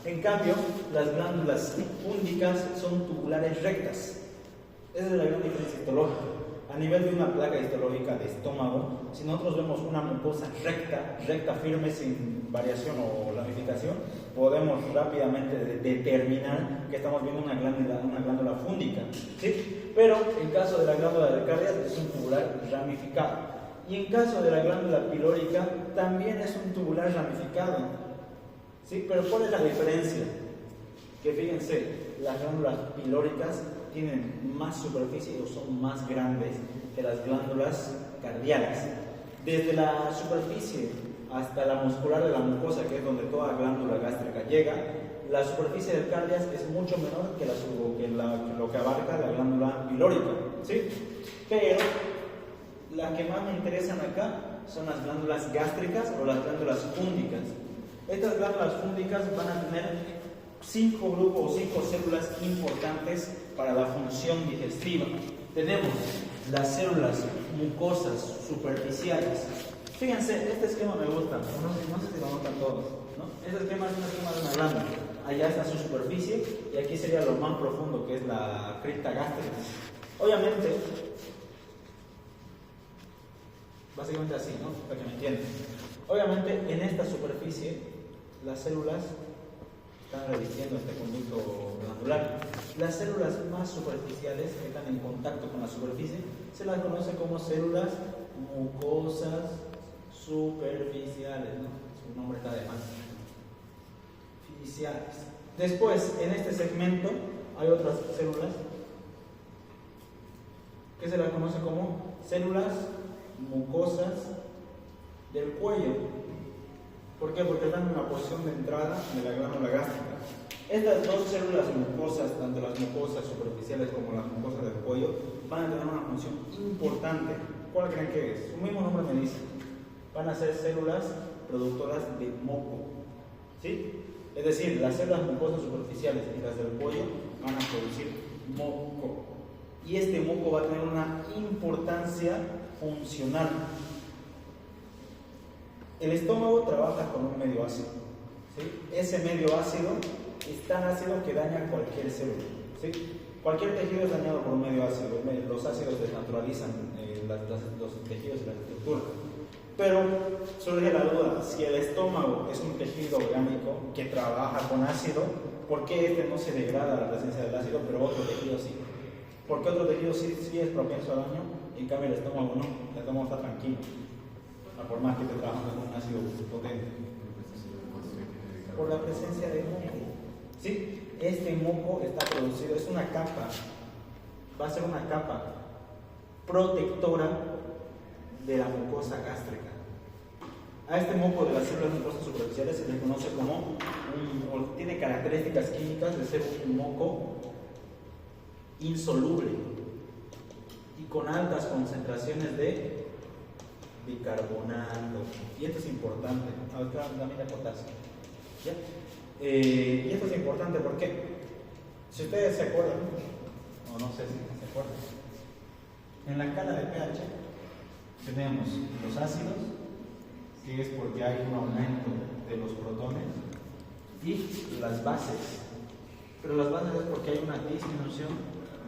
En cambio, las glándulas fúngicas son tubulares rectas. Esa es la gran diferencia histológica. A nivel de una placa histológica de estómago, si nosotros vemos una mucosa recta firme, sin variación o ramificación, podemos rápidamente determinar que estamos viendo una glándula fúngica, ¿sí? Pero en caso de la glándula de cardias es un tubular ramificado. Y en caso de la glándula pilórica también es un tubular ramificado, ¿sí? Pero ¿cuál es la diferencia? Que fíjense, las glándulas pilóricas tienen más superficie o son más grandes que las glándulas cardiales. Desde la superficie hasta la muscular de la mucosa, que es donde toda glándula gástrica llega, la superficie del cardias es mucho menor que lo que abarca la glándula pilórica, ¿sí? Pero las que más me interesan acá son las glándulas gástricas o las glándulas fúngicas. Estas glándulas fúngicas van a tener 5 grupos o 5 células importantes para la función digestiva. Tenemos las células mucosas superficiales. Fíjense, este esquema me gusta, no sé si lo notan todos, ¿no? Este esquema es un esquema de una glándula. Allá está su superficie y aquí sería lo más profundo, que es la cripta gástrica. Obviamente, básicamente así, ¿no? Para que me entiendan. Obviamente, en esta superficie, las células están revistiendo este conducto glandular. Las células más superficiales que están en contacto con la superficie se las conoce como células mucosas superficiales, ¿no? Su nombre está de más. Ficiales. Después, en este segmento hay otras células que se las conoce como células mucosas del cuello. ¿Por qué? Porque están en la posición de entrada de la glándula gástrica. Estas dos células mucosas, tanto las mucosas superficiales como las mucosas del cuello, van a tener una función importante. ¿Cuál creen que es? Su mismo nombre me dice. Van a ser células productoras de moco, ¿sí? Es decir, las células mucosas superficiales y las del cuello van a producir moco. Y este moco va a tener una importancia funcional. El estómago trabaja con un medio ácido, ¿sí? Ese medio ácido es tan ácido que daña cualquier célula, ¿sí? Cualquier tejido es dañado por un medio ácido. Los ácidos desnaturalizan los tejidos y las estructuras. Pero surge la duda, si el estómago es un tejido orgánico que trabaja con ácido, ¿por qué este no se degrada a la presencia del ácido, pero otro tejido sí? ¿Por qué otro tejido sí es propenso al daño y en cambio el estómago no? El estómago está tranquilo, por más que esté trabajando con un ácido potente. Por la presencia de moco. ¿Sí? Este moco está producido, es una capa, va a ser una capa protectora de la mucosa gástrica. A este moco de las células mucosas superficiales se le conoce como o tiene características químicas de ser un moco insoluble y con altas concentraciones de bicarbonato. Y esto es importante. Acá también de potasio. ¿Ya? Y esto es importante porque, si ustedes se acuerdan, o no sé si se acuerdan, en la escala de pH tenemos los ácidos, que es porque hay un aumento de los protones, y las bases. Pero las bases es porque hay una disminución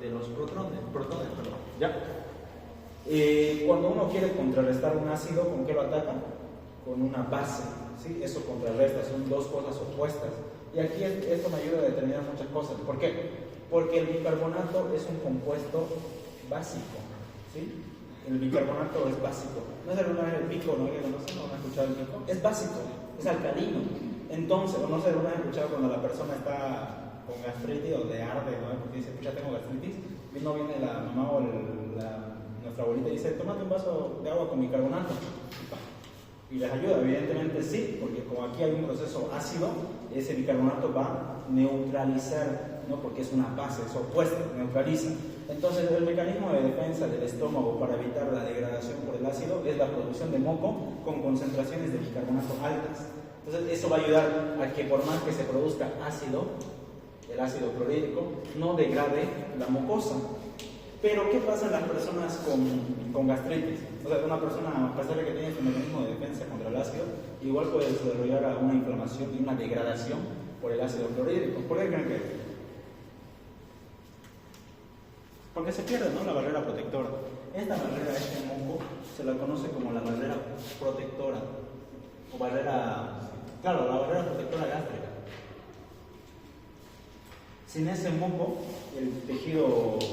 de los protones, perdón. ¿Ya? Cuando uno quiere contrarrestar un ácido, ¿con qué lo ataca? Con una base. ¿Sí? Eso contrarresta, son dos cosas opuestas. Y aquí esto me ayuda a determinar muchas cosas. ¿Por qué? Porque el bicarbonato es un compuesto básico. ¿Sí? El bicarbonato es básico. ¿No es alguna vez el pico? ¿No? ¿No han escuchado el pico? Es básico, es alcalino. Entonces, o no sé, alguna vez escuchado cuando la persona está con gastritis o de arde, ¿no? Porque dice, ya tengo gastritis. Y no viene la mamá o nuestra abuelita y dice, tómate un vaso de agua con bicarbonato. Y les ayuda, evidentemente sí, porque como aquí hay un proceso ácido, ese bicarbonato va a neutralizar, ¿no? Porque es una base, es opuesta, neutraliza. Entonces el mecanismo de defensa del estómago para evitar la degradación por el ácido es la producción de moco con concentraciones de bicarbonato altas. Entonces eso va a ayudar a que por más que se produzca ácido, el ácido clorhídrico, no degrade la mucosa. Pero ¿qué pasa en las personas con gastritis? O sea, una persona, a pesar de que tiene este mecanismo de defensa contra el ácido, igual puede desarrollar una inflamación y una degradación por el ácido clorhídrico. ¿Por qué creen que es? Porque se pierde, ¿no?, la barrera protectora. Esta barrera, este moco, se la conoce como la barrera protectora. O barrera, claro, la barrera protectora gástrica. Sin ese moco, el tejido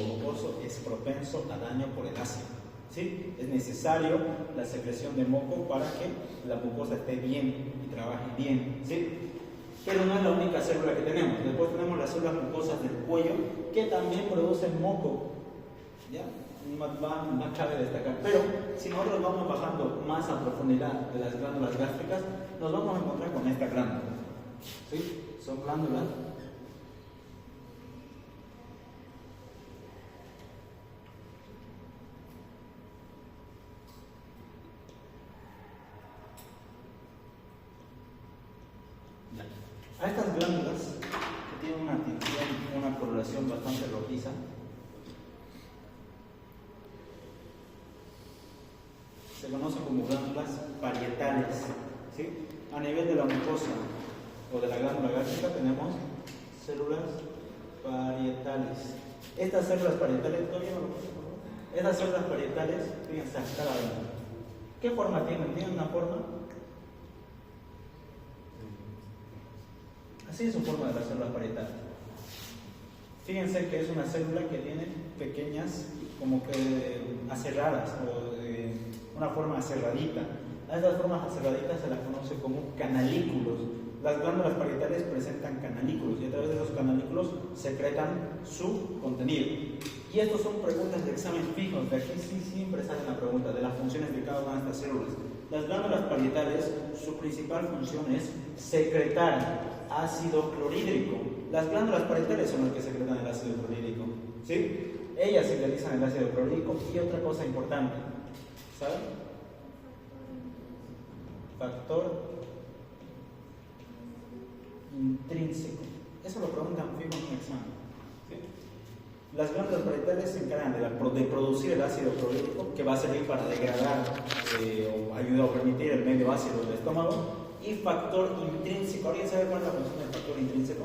mucoso es propenso a daño por el ácido. ¿Sí? Es necesario la secreción de moco para que la mucosa esté bien y trabaje bien. ¿Sí? Pero no es la única célula que tenemos. Después tenemos las células mucosas del cuello que también producen moco. ¿Ya? Más cabe destacar. Pero si nosotros vamos bajando más a profundidad de las glándulas gástricas, nos vamos a encontrar con esta glándula. ¿Sí? Son glándulas a estas glándulas que tienen una tinción, una coloración bastante rojiza, se conocen como glándulas parietales. ¿Sí? A nivel de la mucosa o de la glándula gástrica tenemos células parietales. Estas células parietales, todavía no lo conozco, ¿no? Estas células parietales, fíjense acá la glándula. ¿Qué forma tienen? ¿Tienen una forma? Así es su forma de la célula parietal. Fíjense que es una célula que tiene pequeñas, como que aserradas, o de una forma aserradita. A estas formas aserraditas se las conoce como canalículos. Las glándulas parietales presentan canalículos y a través de esos canalículos secretan su contenido. Y estos son preguntas de examen fijos. De aquí sí siempre sale la pregunta de las funciones de cada una de estas células. Las glándulas parietales, su principal función es secretar ácido clorhídrico. Las glándulas parietales son las que secretan el ácido clorhídrico. ¿Sí? Ellas sintetizan el ácido clorhídrico. Y otra cosa importante, ¿saben? Factor intrínseco. Eso lo preguntan fijo en un examen. ¿Sí? Las glándulas parietales se encargan de producir el ácido clorhídrico, que va a servir para degradar o ayudar o permitir el medio ácido del estómago. Y factor intrínseco. ¿Alguien sabe cuál es la función del factor intrínseco?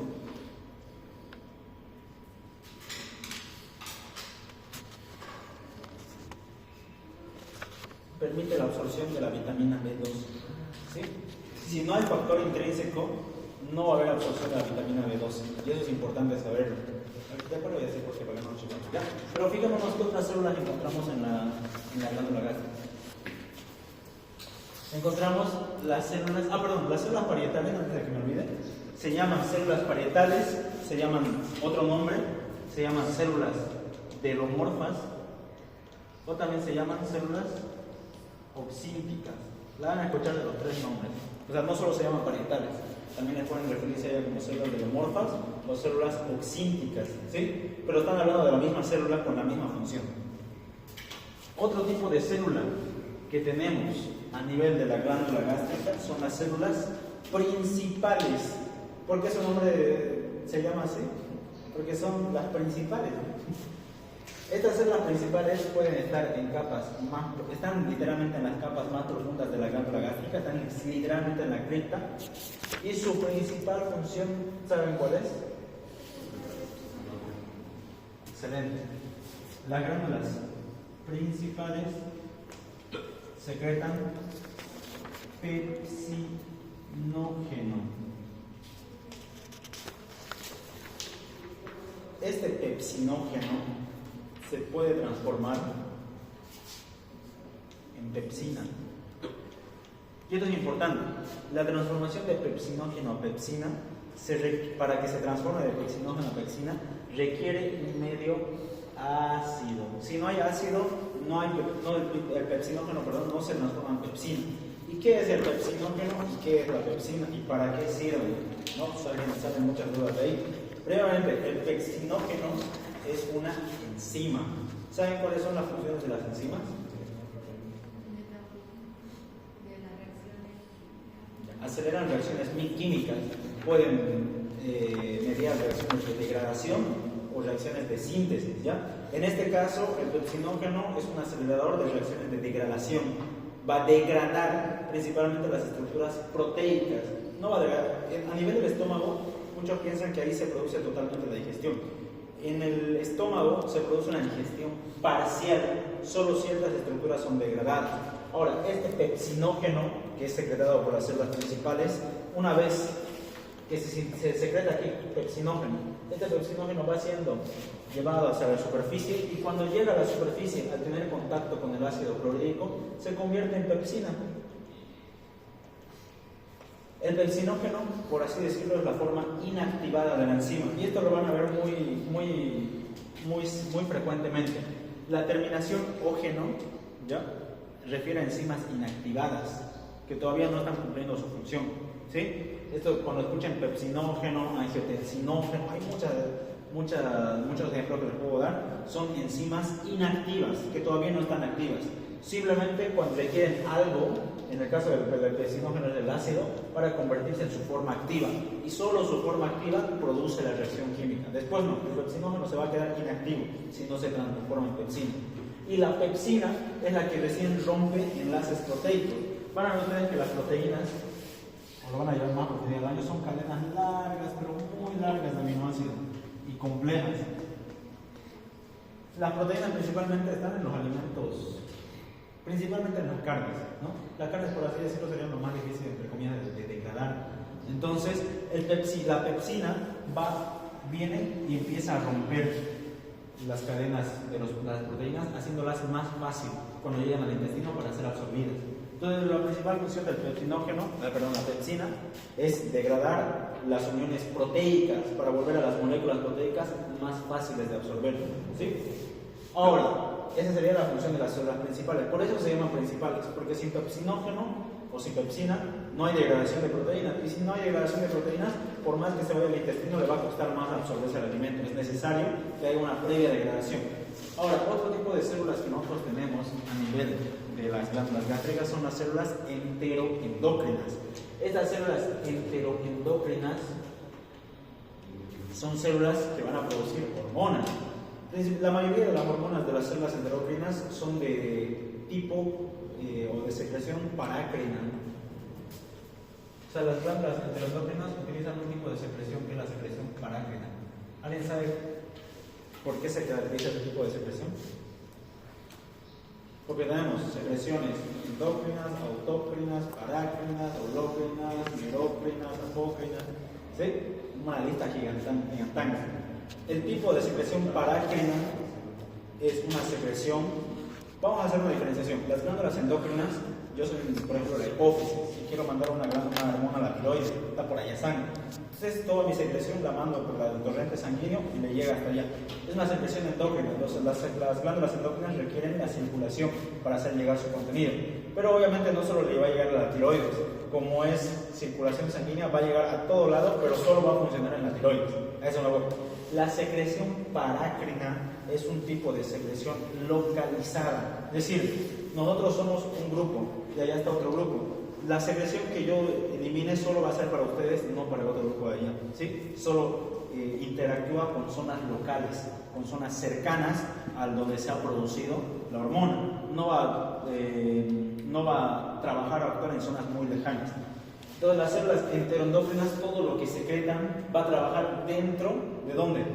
Permite la absorción de la vitamina B2. ¿Sí? Si no hay factor intrínseco, no va a haber absorción de la vitamina B2. Y eso es importante saberlo. Después lo voy a decir porque para que no nos chicamos. ¿Ya? Pero fijémonos qué otras células encontramos en la glándula gástrica. Encontramos las células, las células parietales, antes de que me olvide, se llaman células parietales, se llaman otro nombre, se llaman células delomorfas, o también se llaman células oxínticas. La van a escuchar de los tres nombres. O sea, no solo se llaman parietales, también les pueden referirse a ellas como células delomorfas o células oxínticas, ¿sí? Pero están hablando de la misma célula con la misma función. Otro tipo de célula que tenemos a nivel de la glándula gástrica son las células principales. ¿Por qué su nombre se llama así? Porque son las principales. Estas células principales pueden estar en capas más, están literalmente en las capas más profundas de la glándula gástrica, están literalmente en la cripta, y su principal función, ¿saben cuál es? Excelente. Las glándulas principales secretan pepsinógeno. Este pepsinógeno se puede transformar en pepsina. Y esto es importante. La transformación de pepsinógeno a pepsina, para que se transforme de pepsinógeno a pepsina, requiere un medio ácido. Si no hay ácido, el pepsinógeno no se transforma en pepsina. ¿Y qué es el pepsinógeno y qué es la pepsina? ¿Y para qué sirve? ¿No? Salen muchas dudas de ahí. Previamente, el pepsinógeno es una enzima. ¿Saben cuáles son las funciones de las enzimas? Aceleran reacciones químicas, pueden mediar reacciones de degradación o reacciones de síntesis, ¿ya? En este caso, el pepsinógeno es un acelerador de reacciones de degradación. Va a degradar principalmente las estructuras proteicas. No va a degradar. A nivel del estómago, muchos piensan que ahí se produce totalmente la digestión. En el estómago se produce una digestión parcial, solo ciertas estructuras son degradadas. Ahora, este pepsinógeno, que es secretado por las células principales, una vez que se secreta aquí pepsinógeno, este pepsinógeno va siendo llevado hacia la superficie, y cuando llega a la superficie, al tener contacto con el ácido clorhídrico, se convierte en pepsina. El pepsinógeno, por así decirlo, es la forma inactivada de la enzima, y esto lo van a ver muy frecuentemente. La terminación ógeno, ¿ya?, refiere a enzimas inactivadas que todavía no están cumpliendo su función, ¿sí? Esto, cuando escuchan pepsinógeno, angiotensinógeno, hay muchos ejemplos que les puedo dar. Son enzimas inactivas que todavía no están activas. Simplemente cuando requieren algo, en el caso del pepsinógeno es el ácido, para convertirse en su forma activa, y solo su forma activa produce la reacción química. Después no, el pepsinógeno se va a quedar inactivo si no se transforma en pepsina. Y la pepsina es la que recién rompe enlaces proteicos. Van a ver ustedes que las proteínas, o lo van a llevar más porque al año, son cadenas largas, pero muy largas de aminoácidos y complejas. Las proteínas principalmente están en los alimentos, principalmente en las carnes, ¿no? Las carnes, por así decirlo, serían lo más difícil, entre comillas, de degradar. Entonces, la pepsina viene y empieza a romper las cadenas de las proteínas, haciéndolas más fácil cuando llegan al intestino para ser absorbidas. Entonces, la principal función del la pepsina, es degradar las uniones proteicas para volver a las moléculas proteicas más fáciles de absorber, ¿sí? Ahora, esa sería la función de las células principales. Por eso se llaman principales, porque sin pepsinógeno o sin pepsina no hay degradación de proteínas. Y si no hay degradación de proteínas, por más que se vaya al intestino, le va a costar más absorberse el alimento. Es necesario que haya una previa degradación. Ahora, otro tipo de células que nosotros tenemos a nivel de las glándulas gástricas son las células enteroendocrinas. Estas células enteroendocrinas son células que van a producir hormonas. La mayoría de las hormonas de las células enterocrinas son de tipo o de secreción parácrina. O sea, las glándulas enteroendocrinas utilizan un tipo de secreción que es la secreción parácrina. ¿Alguien sabe por qué se caracteriza este tipo de secreción? Porque tenemos secreciones endócrinas, autócrinas, parácrinas, holócrinas, neurócrinas, apócrinas, ¿sí? Una lista gigantesca. El tipo de secreción parácrina es una secreción. Vamos a hacer una diferenciación. Las glándulas endócrinas yo soy, por ejemplo, la hipófisis, y quiero mandar una hormona a la tiroides, está por allá sangre. Entonces, toda mi secreción la mando por el torrente sanguíneo y le llega hasta allá. Es una secreción endócrina, entonces las glándulas endócrinas requieren la circulación para hacer llegar su contenido. Pero obviamente no solo le va a llegar a la tiroides, como es circulación sanguínea, va a llegar a todo lado, pero solo va a funcionar en la tiroides. A eso me voy. La secreción parácrina es un tipo de secreción localizada. Es decir, nosotros somos un grupo y allá está otro grupo. La secreción que yo elimine solo va a ser para ustedes, no para el otro grupo de allá. ¿Sí? Solo interactúa con zonas locales, con zonas cercanas al donde se ha producido la hormona. No va a trabajar o actuar en zonas muy lejanas. Entonces las células enteroendócrinas, todo lo que secretan va a trabajar dentro ¿de dónde?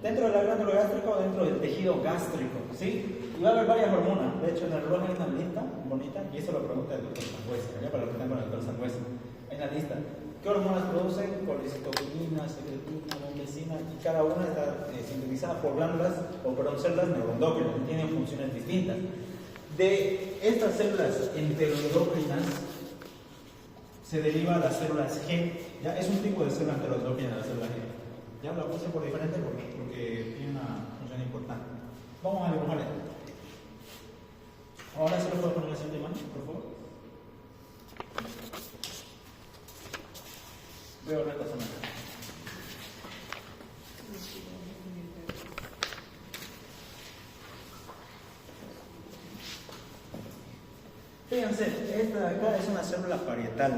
Dentro de la glándula gástrica o dentro del tejido gástrico, ¿sí? Y va a haber varias hormonas. De hecho, en el reloj hay una lista bonita, y eso lo pregunta el doctor Sangüesa, ya para lo que tengo con el doctor Sangüesa. Hay una lista. ¿Qué hormonas producen? Colicitoquinina, secretina, bombecina, y cada una está sintetizada por glándulas o por células neuroendócrinas, que tienen funciones distintas. De estas células enteroendócrinas se deriva las células G. ¿Ya? Es un tipo de célula enteroendócrina, la célula G. Ya la puse por diferente porque tiene una función importante. Vamos a dibujar esto. Ahora se lo puedo poner la siguiente imagen, por favor. Veo esta zona. Fíjense, esta de acá es una célula parietal,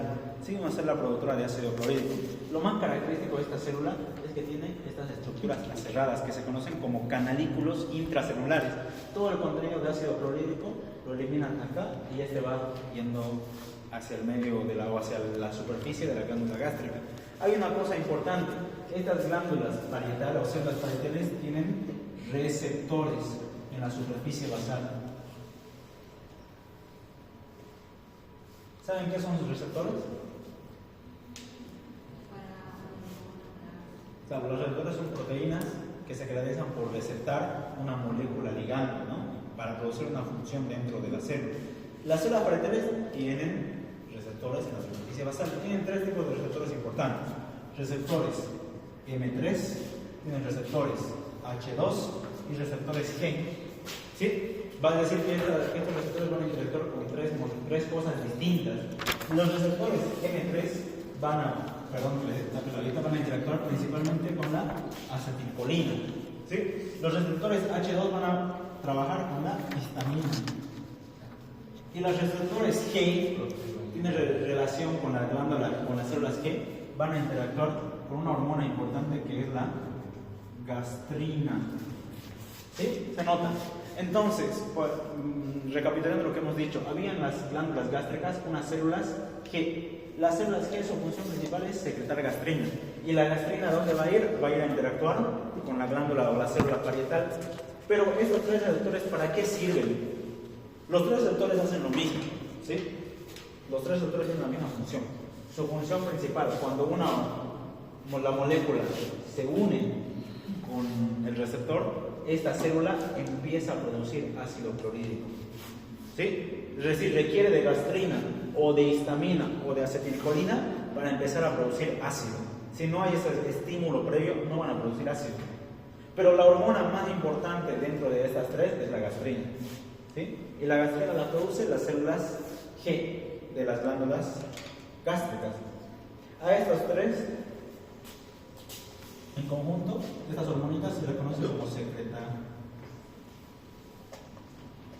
¿sí? Una célula productora de ácido clorhídrico. Lo más característico de esta célula es que tiene estas estructuras aserradas que se conocen como canalículos intracelulares. Todo el contenido de ácido clorhídrico lo eliminan acá y este va yendo hacia el medio de la, o hacia la superficie de la glándula gástrica. Hay una cosa importante, estas glándulas parietales o células parietales tienen receptores en la superficie basal. ¿Saben qué son sus receptores? O sea, los receptores son proteínas que se caracterizan por receptar una molécula ligando, ¿no? Para producir una función dentro de la célula. Las células parietales tienen receptores en la superficie basal. Tienen tres tipos de receptores importantes. Receptores M3, tienen receptores H2 y receptores G. ¿Sí? Va a decir que estos receptores van a interactuar con tres cosas distintas. Los receptores M3 van a interactuar principalmente con la acetilcolina. ¿Sí? Los receptores H2 van a trabajar con la histamina. Y los receptores G tienen relación con la glándula, con las células G, van a interactuar con una hormona importante que es la gastrina. ¿Sí? ¿Se nota? Entonces, pues, recapitulando lo que hemos dicho, había en las glándulas gástricas unas células G. Las células G, su función principal es secretar gastrina. ¿Y la gastrina dónde va a ir? Va a ir a interactuar con la glándula o la célula parietal. Pero estos tres receptores, ¿para qué sirven? Los tres receptores hacen lo mismo, ¿sí? Los tres receptores tienen la misma función. Su función principal, cuando la molécula se une con el receptor, esta célula empieza a producir ácido clorhídrico. ¿Sí? Es decir, requiere de gastrina o de histamina o de acetilcolina para empezar a producir ácido. Si no hay ese estímulo previo, no van a producir ácido. Pero la hormona más importante dentro de estas tres es la gastrina. ¿Sí? Y la gastrina la producen las células G de las glándulas gástricas. A estos tres, en conjunto, estas hormonitas se le conoce como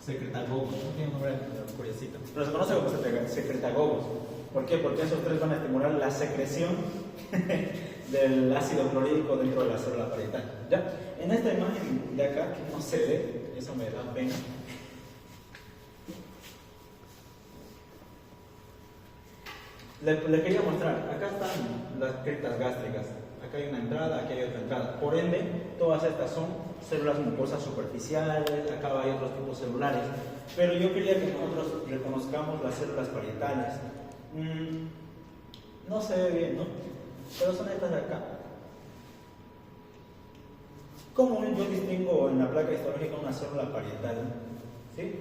secretagogos. No tiene un nombre curiosito, pero se conoce como secretagogos. ¿Por qué? Porque esos tres van a estimular la secreción del ácido clorhídrico dentro de la célula parietal. ¿Ya? En esta imagen de acá, que no se ve, eso me da pena. Le quería mostrar, acá están las criptas gástricas. Acá hay una entrada, aquí hay otra entrada. Por ende, todas estas son células mucosas superficiales, acá hay otros tipos celulares. Pero yo quería que nosotros reconozcamos las células parietales. No se ve bien, ¿no? Pero son estas de acá. ¿Cómo yo distingo en la placa histológica una célula parietal? ¿Sí?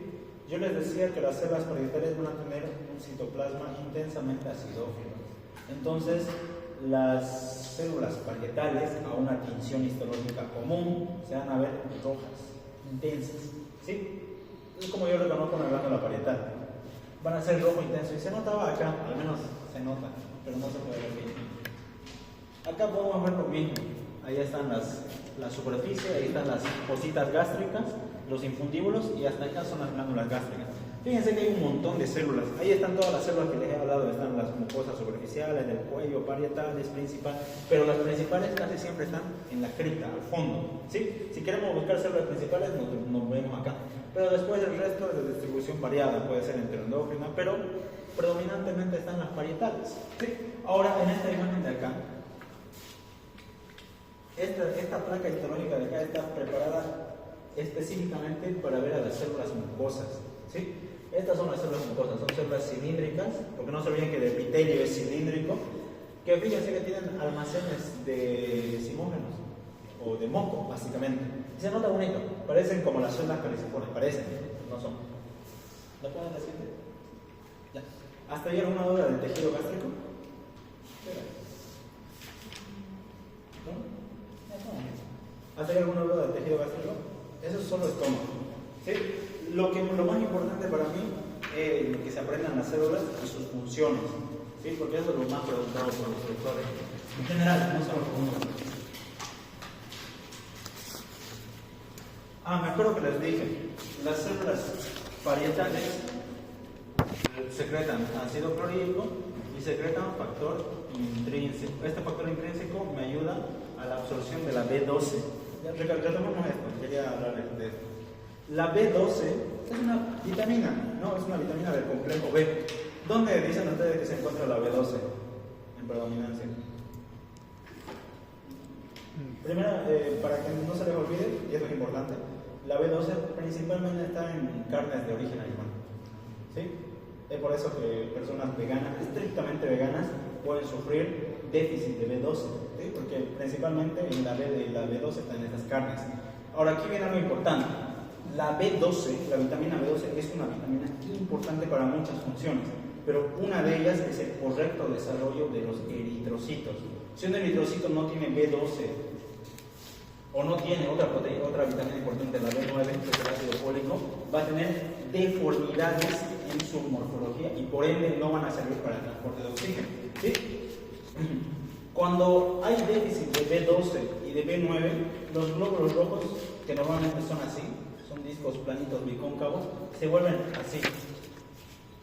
Yo les decía que las células parietales van a tener un citoplasma intensamente acidófilo. Entonces, las células parietales a una tinción histológica común se van a ver rojas, intensas. ¿Sí? Es como yo reconozco una glándula parietal. Van a ser rojo intenso y se notaba acá, al menos se nota, pero no se puede ver bien. Acá podemos ver lo mismo. Ahí están la superficie, ahí están las fositas gástricas, los infundíbulos y hasta acá son las glándulas gástricas. Fíjense que hay un montón de células. Ahí están todas las células que les he hablado. Están las mucosas superficiales, del cuello, parietales, principales. Pero las principales casi siempre están en la cripta, al fondo. ¿Sí? Si queremos buscar células principales, nos vemos acá. Pero después el resto es de distribución variada. Puede ser enteroendócrina, pero predominantemente están las parietales. ¿Sí? Ahora, en esta imagen de acá, esta placa histológica de acá está preparada específicamente para ver a las células mucosas. ¿Sí? Estas son las células mucosas, son células cilíndricas, porque no se olviden que el epitelio es cilíndrico, que fíjense que tienen almacenes de simógenos, o de moco, básicamente. Y se nota bonito, parecen como las células caliciformes, parecen, no son. ¿Lo pueden decir? Ya. ¿Hasta ahí alguna duda del tejido gástrico? ¿No? ¿Hasta ahí alguna duda del tejido gástrico? Eso es solo estómago. ¿Sí? Lo más importante para mí es que se aprendan las células y sus funciones, ¿sí? Porque eso es lo más preguntado por los doctores. En general, no solo por uno. Me acuerdo que les dije, las células parietales secretan ácido clorhídrico y secretan factor intrínseco. Este factor intrínseco me ayuda a la absorción de la B12. Retomemos esto, quería hablarles de esto. La B12 es una vitamina, ¿no? Es una vitamina del complejo B. ¿Dónde dicen ustedes que se encuentra la B12 en predominancia? Primero, para que no se les olvide, y eso es importante, la B12 principalmente está en carnes de origen animal. ¿Sí? Es por eso que personas veganas, estrictamente veganas, pueden sufrir déficit de B12, ¿sí? Porque principalmente en la B12 está en estas carnes. Ahora, aquí viene algo importante. La B12, la vitamina B12, es una vitamina importante para muchas funciones, pero una de ellas es el correcto desarrollo de los eritrocitos. Si un eritrocito no tiene B12 o no tiene otra vitamina importante, la B9, que es el ácido fólico, va a tener deformidades en su morfología y por ende no van a servir para el transporte de oxígeno. ¿Sí? Cuando hay déficit de B12 y de B9, los glóbulos rojos, que normalmente son así, son discos planitos bicóncavos, se vuelven así,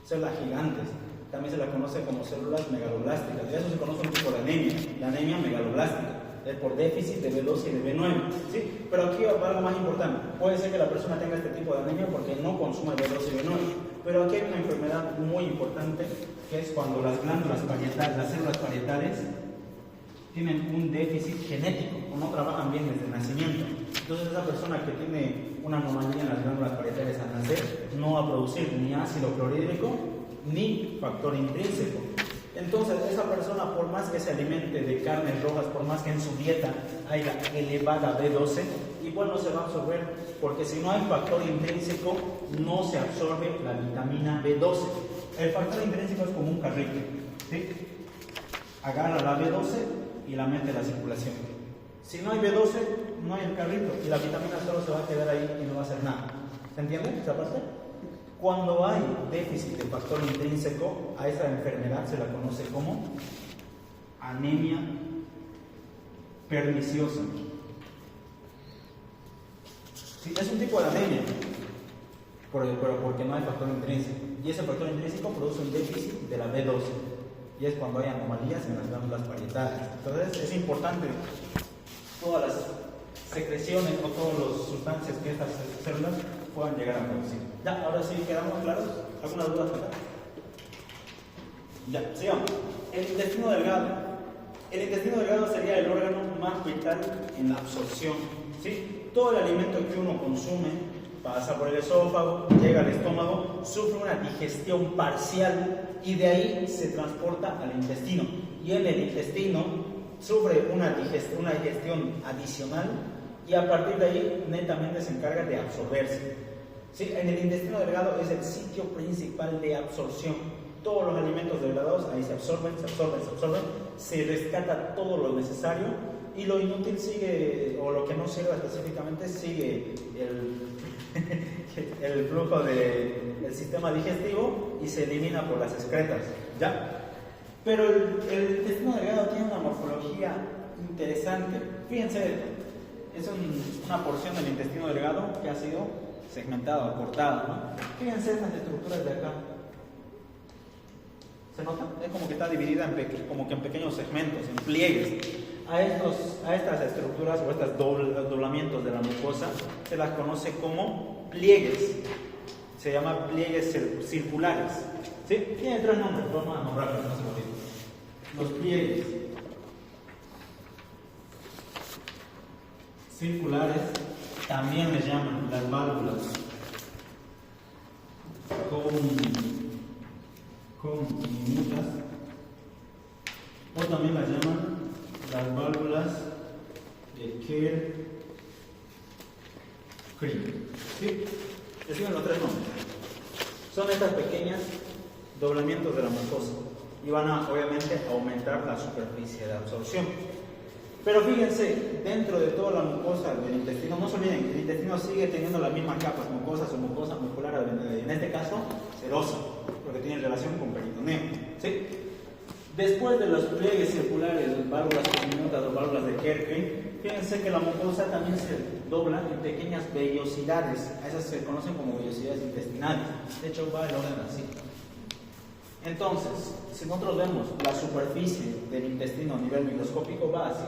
células gigantes. También se las conoce como células megaloblásticas. De eso se conoce un tipo de anemia, la anemia megaloblástica. Es por déficit de B12 y de B9. ¿Sí? Pero aquí va algo más importante. Puede ser que la persona tenga este tipo de anemia porque no consume B12 y B9. Pero aquí hay una enfermedad muy importante, que es cuando las glándulas parietales, las células parietales, tienen un déficit genético o no trabajan bien desde el nacimiento. Entonces esa persona que tiene una anomalía en las glándulas parietales al nacer no va a producir ni ácido clorhídrico ni factor intrínseco. Entonces esa persona, por más que se alimente de carnes rojas, por más que en su dieta haya elevada B12, igual no se va a absorber, porque si no hay factor intrínseco no se absorbe la vitamina B12. El factor intrínseco es como un carrito, ¿sí? Agarra la B12 y la mete a la circulación. Si no hay B12, no hay el carrito y la vitamina solo se va a quedar ahí y no va a hacer nada. ¿Se entiende esa parte? Cuando hay déficit de factor intrínseco, a esa enfermedad se la conoce como anemia perniciosa. Sí, es un tipo de anemia, pero porque no hay factor intrínseco. Y ese factor intrínseco produce un déficit de la B12. Y es cuando hay anomalías en las glándulas parietales. Entonces es importante todas las secreciones o todas las sustancias que estas células puedan llegar a producir. Ya, ahora sí, ¿quedamos claros? ¿Alguna duda acá? Ya, sigamos. El intestino delgado. El intestino delgado sería el órgano más vital en la absorción. ¿Sí? Todo el alimento que uno consume pasa por el esófago, llega al estómago, sufre una digestión parcial y de ahí se transporta al intestino. Y en el intestino sufre una digestión adicional y a partir de ahí netamente se encarga de absorberse. ¿Sí? En el intestino delgado es el sitio principal de absorción. Todos los alimentos degradados ahí se absorben, se rescata todo lo necesario y lo inútil sigue, o lo que no sirve específicamente, sigue el flujo del sistema digestivo y se elimina por las excretas, ¿ya? Pero el intestino delgado tiene una morfología interesante. Fíjense, es una porción del intestino delgado que ha sido segmentado, cortado, ¿no? Fíjense estas estructuras de acá. ¿Se nota? Es como que está dividida como que en pequeños segmentos, en pliegues. A estas estructuras o estos doblamientos de la mucosa se las conoce como pliegues. Se llama pliegues circulares. ¿Sí? Tiene 3 nombres, vamos a nombrarlos, no se me olviden. Los pliegues circulares también les llaman las válvulas coniminutas, o también las llaman las válvulas de Kerr-Krieger. ¿Sí? Reciben los 3 nombres. Son estas pequeñas doblamientos de la mucosa y van a obviamente aumentar la superficie de absorción. Pero fíjense, dentro de toda la mucosa del intestino, no se olviden, el intestino sigue teniendo las mismas capas, mucosa, submucosa, muscular, en este caso, serosa, porque tiene relación con peritoneo. ¿Sí? Después de los pliegues circulares, válvulas diminutas o válvulas de Kerr-Krieger, fíjense que la mucosa también se dobla en pequeñas vellosidades. A esas se conocen como vellosidades intestinales. De hecho, va el orden así. Entonces, si nosotros vemos la superficie del intestino a nivel microscópico, va así.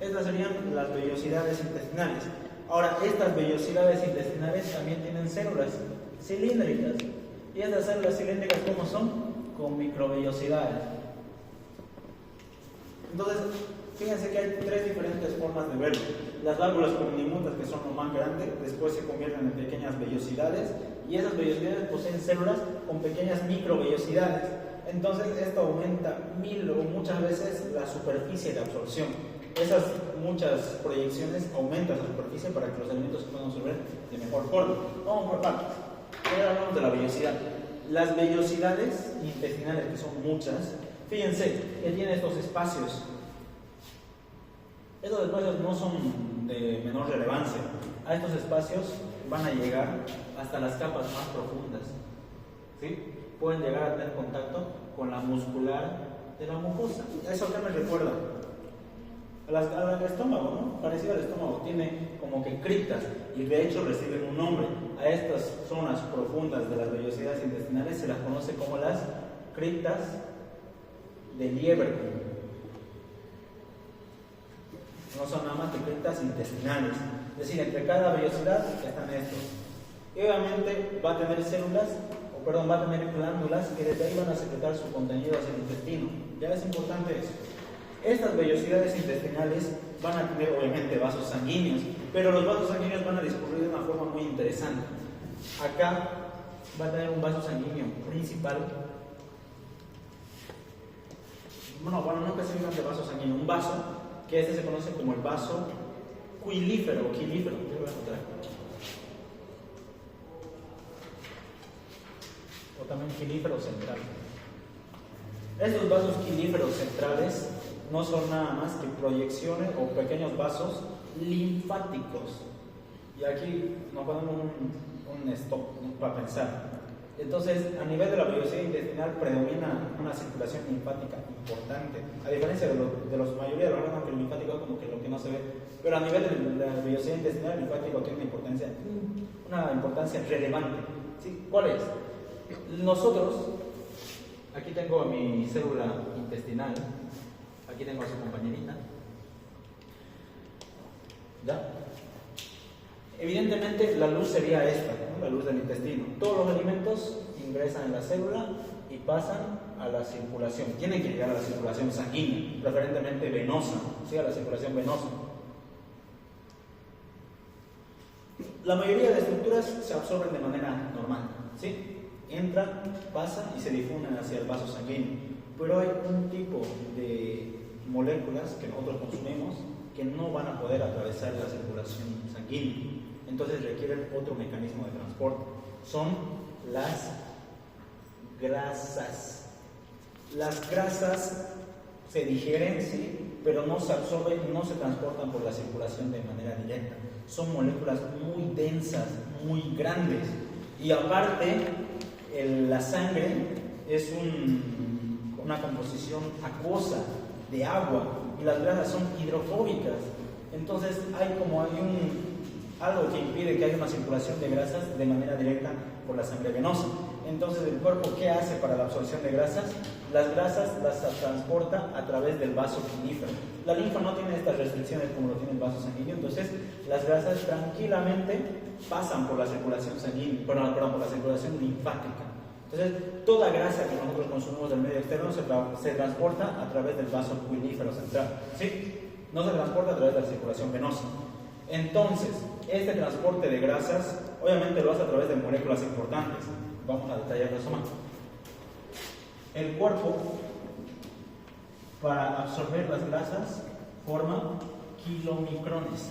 Estas serían las vellosidades intestinales. Ahora, estas vellosidades intestinales también tienen células cilíndricas. ¿Y estas células cilíndricas cómo son? Con microvellosidades. Entonces, fíjense que hay 3 diferentes formas de verlo. Las válvulas coniminutas, que son lo más grande, después se convierten en pequeñas vellosidades, y esas vellosidades poseen células con pequeñas microvellosidades. Entonces, esto aumenta 1000 o muchas veces la superficie de absorción. Esas muchas proyecciones aumentan la superficie para que los alimentos se puedan absorber de mejor forma. Vamos por partes. Ahora hablamos de la vellosidad. Las vellosidades intestinales, que son muchas, fíjense que tienen estos espacios. Estos espacios no son de menor relevancia. A estos espacios van a llegar hasta las capas más profundas. ¿Sí? Pueden llegar a tener contacto con la muscular de la mucosa. ¿Eso qué me recuerda? Al estómago, ¿no? Parecido al estómago, tiene como que criptas y de hecho reciben un nombre. A estas zonas profundas de las vellosidades intestinales se las conoce como las criptas de Lieberkühn. No son nada más que criptas intestinales. Es decir, entre cada vellosidad están estos. Y obviamente va a tener va a tener glándulas que desde ahí van a secretar su contenido hacia el intestino. Ya es importante eso. Estas vellosidades intestinales van a tener obviamente vasos sanguíneos, pero los vasos sanguíneos van a discurrir de una forma muy interesante. Acá va a tener un vaso sanguíneo principal. No específicamente vaso sanguíneo, un vaso que este se conoce como el vaso quilífero o quilífero. ¿Qué voy a encontrar? O también quilífero central. Estos vasos quilíferos centrales no son nada más que proyecciones o pequeños vasos linfáticos. Y aquí nos ponemos un stop, ¿no? Para pensar. Entonces, a nivel de la vellosidad intestinal predomina una circulación linfática importante, a diferencia de los mayoría de los órganos, que el linfático es como que lo que no se ve. Pero a nivel de la vellosidad intestinal, el linfático tiene una importancia relevante. ¿Sí? ¿Cuál es? Nosotros, aquí tengo mi célula intestinal, aquí tengo a su compañerita. ¿Ya? Evidentemente la luz sería esta, ¿no? La luz del intestino. Todos los alimentos ingresan en la célula y pasan a la circulación. Tienen que llegar a la circulación sanguínea, preferentemente venosa, ¿sí? A la circulación venosa. La mayoría de estructuras se absorben de manera normal, ¿sí? Entran, pasan y se difunden hacia el vaso sanguíneo. Pero hay un tipo de moléculas que nosotros consumimos que no van a poder atravesar la circulación sanguínea. Entonces requieren otro mecanismo de transporte. Son las grasas. Las grasas se digieren, sí, pero no se absorben, no se transportan por la circulación de manera directa. Son moléculas muy densas, muy grandes. Y aparte, la sangre es una composición acuosa de agua y las grasas son hidrofóbicas. Entonces hay algo que impide que haya una circulación de grasas de manera directa por la sangre venosa. Entonces el cuerpo, ¿qué hace para la absorción de grasas? Las grasas las transporta a través del vaso quinífero. La linfa no tiene estas restricciones como lo tiene el vaso sanguíneo, entonces las grasas tranquilamente pasan por la circulación sanguínea, perdón, por la circulación linfática. Entonces toda grasa que nosotros consumimos del medio externo se transporta a través del vaso quinífero central, ¿sí? No se transporta a través de la circulación venosa. Entonces, este transporte de grasas obviamente lo hace a través de moléculas importantes. Vamos a detallar eso más. El cuerpo, para absorber las grasas, forma kilomicrones.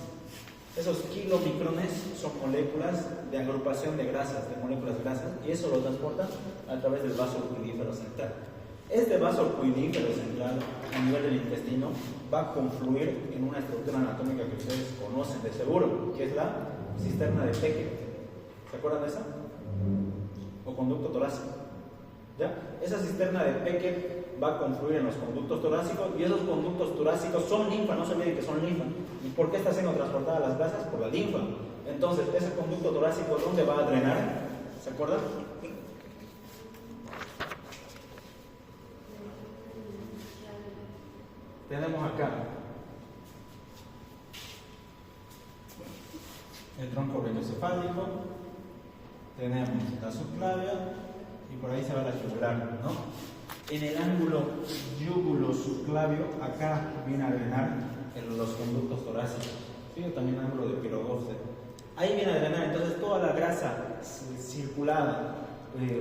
Esos kilomicrones son moléculas de agrupación de grasas, de moléculas grasas, y eso lo transporta a través del vaso quinífero central. Este vaso quinífero central, a nivel del intestino, va a confluir en una estructura anatómica que ustedes conocen de seguro, que es la cisterna de Beckett. ¿Se acuerdan de esa? O conducto torácico. ¿Ya? Esa cisterna de Beckett va a confluir en los conductos torácicos, y esos conductos torácicos son linfa, no se olviden que son linfa. ¿Y por qué está siendo transportada las grasas? Por la linfa. Entonces, ese conducto torácico, ¿dónde va a drenar? ¿Se acuerdan? Tenemos acá el tronco brachiocefálico, tenemos la subclavia y por ahí se va la yugular, ¿no? En el ángulo yúgulo-subclavio, acá viene a drenar los conductos torácicos, ¿sí? También el ángulo de Pirogófse. Ahí viene a drenar, entonces toda la grasa circulada,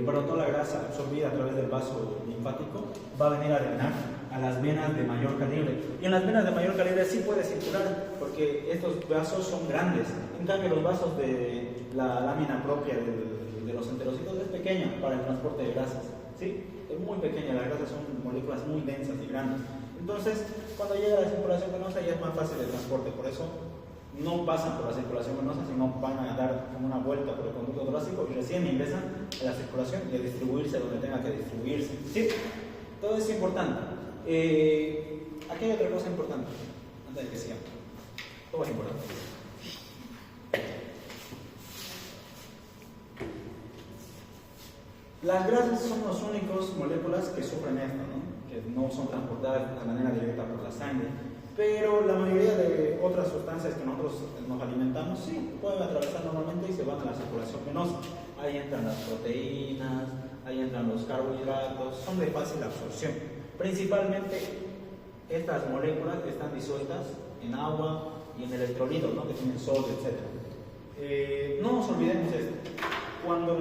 toda la grasa absorbida a través del vaso linfático va a venir a drenar a las venas de mayor calibre. Y en las venas de mayor calibre sí puede circular, porque estos vasos son grandes. En cambio, los vasos de la lámina propia de los enterocitos es pequeña para el transporte de grasas, ¿sí? Es muy pequeña, las grasas son moléculas muy densas y grandes. Entonces, cuando llega a la circulación venosa ya es más fácil el transporte, por eso no pasan por la circulación venosa, sino van a dar como una vuelta por el conducto torácico y recién ingresan a la circulación y a distribuirse donde tenga que distribuirse, ¿sí? Todo es importante. Aquí hay otra cosa importante, antes de que sigamos. Todo es importante. Las grasas son las únicas moléculas que sufren esto, ¿no? Que no son transportadas de manera directa por la sangre. Pero la mayoría de otras sustancias que nosotros nos alimentamos, sí, pueden atravesar normalmente y se van a la circulación venosa. Ahí entran las proteínas, ahí entran los carbohidratos, son de fácil absorción. Principalmente estas moléculas están disueltas en agua y en electrolitos, ¿no? Que tienen sodio, etc. No nos olvidemos esto. Cuando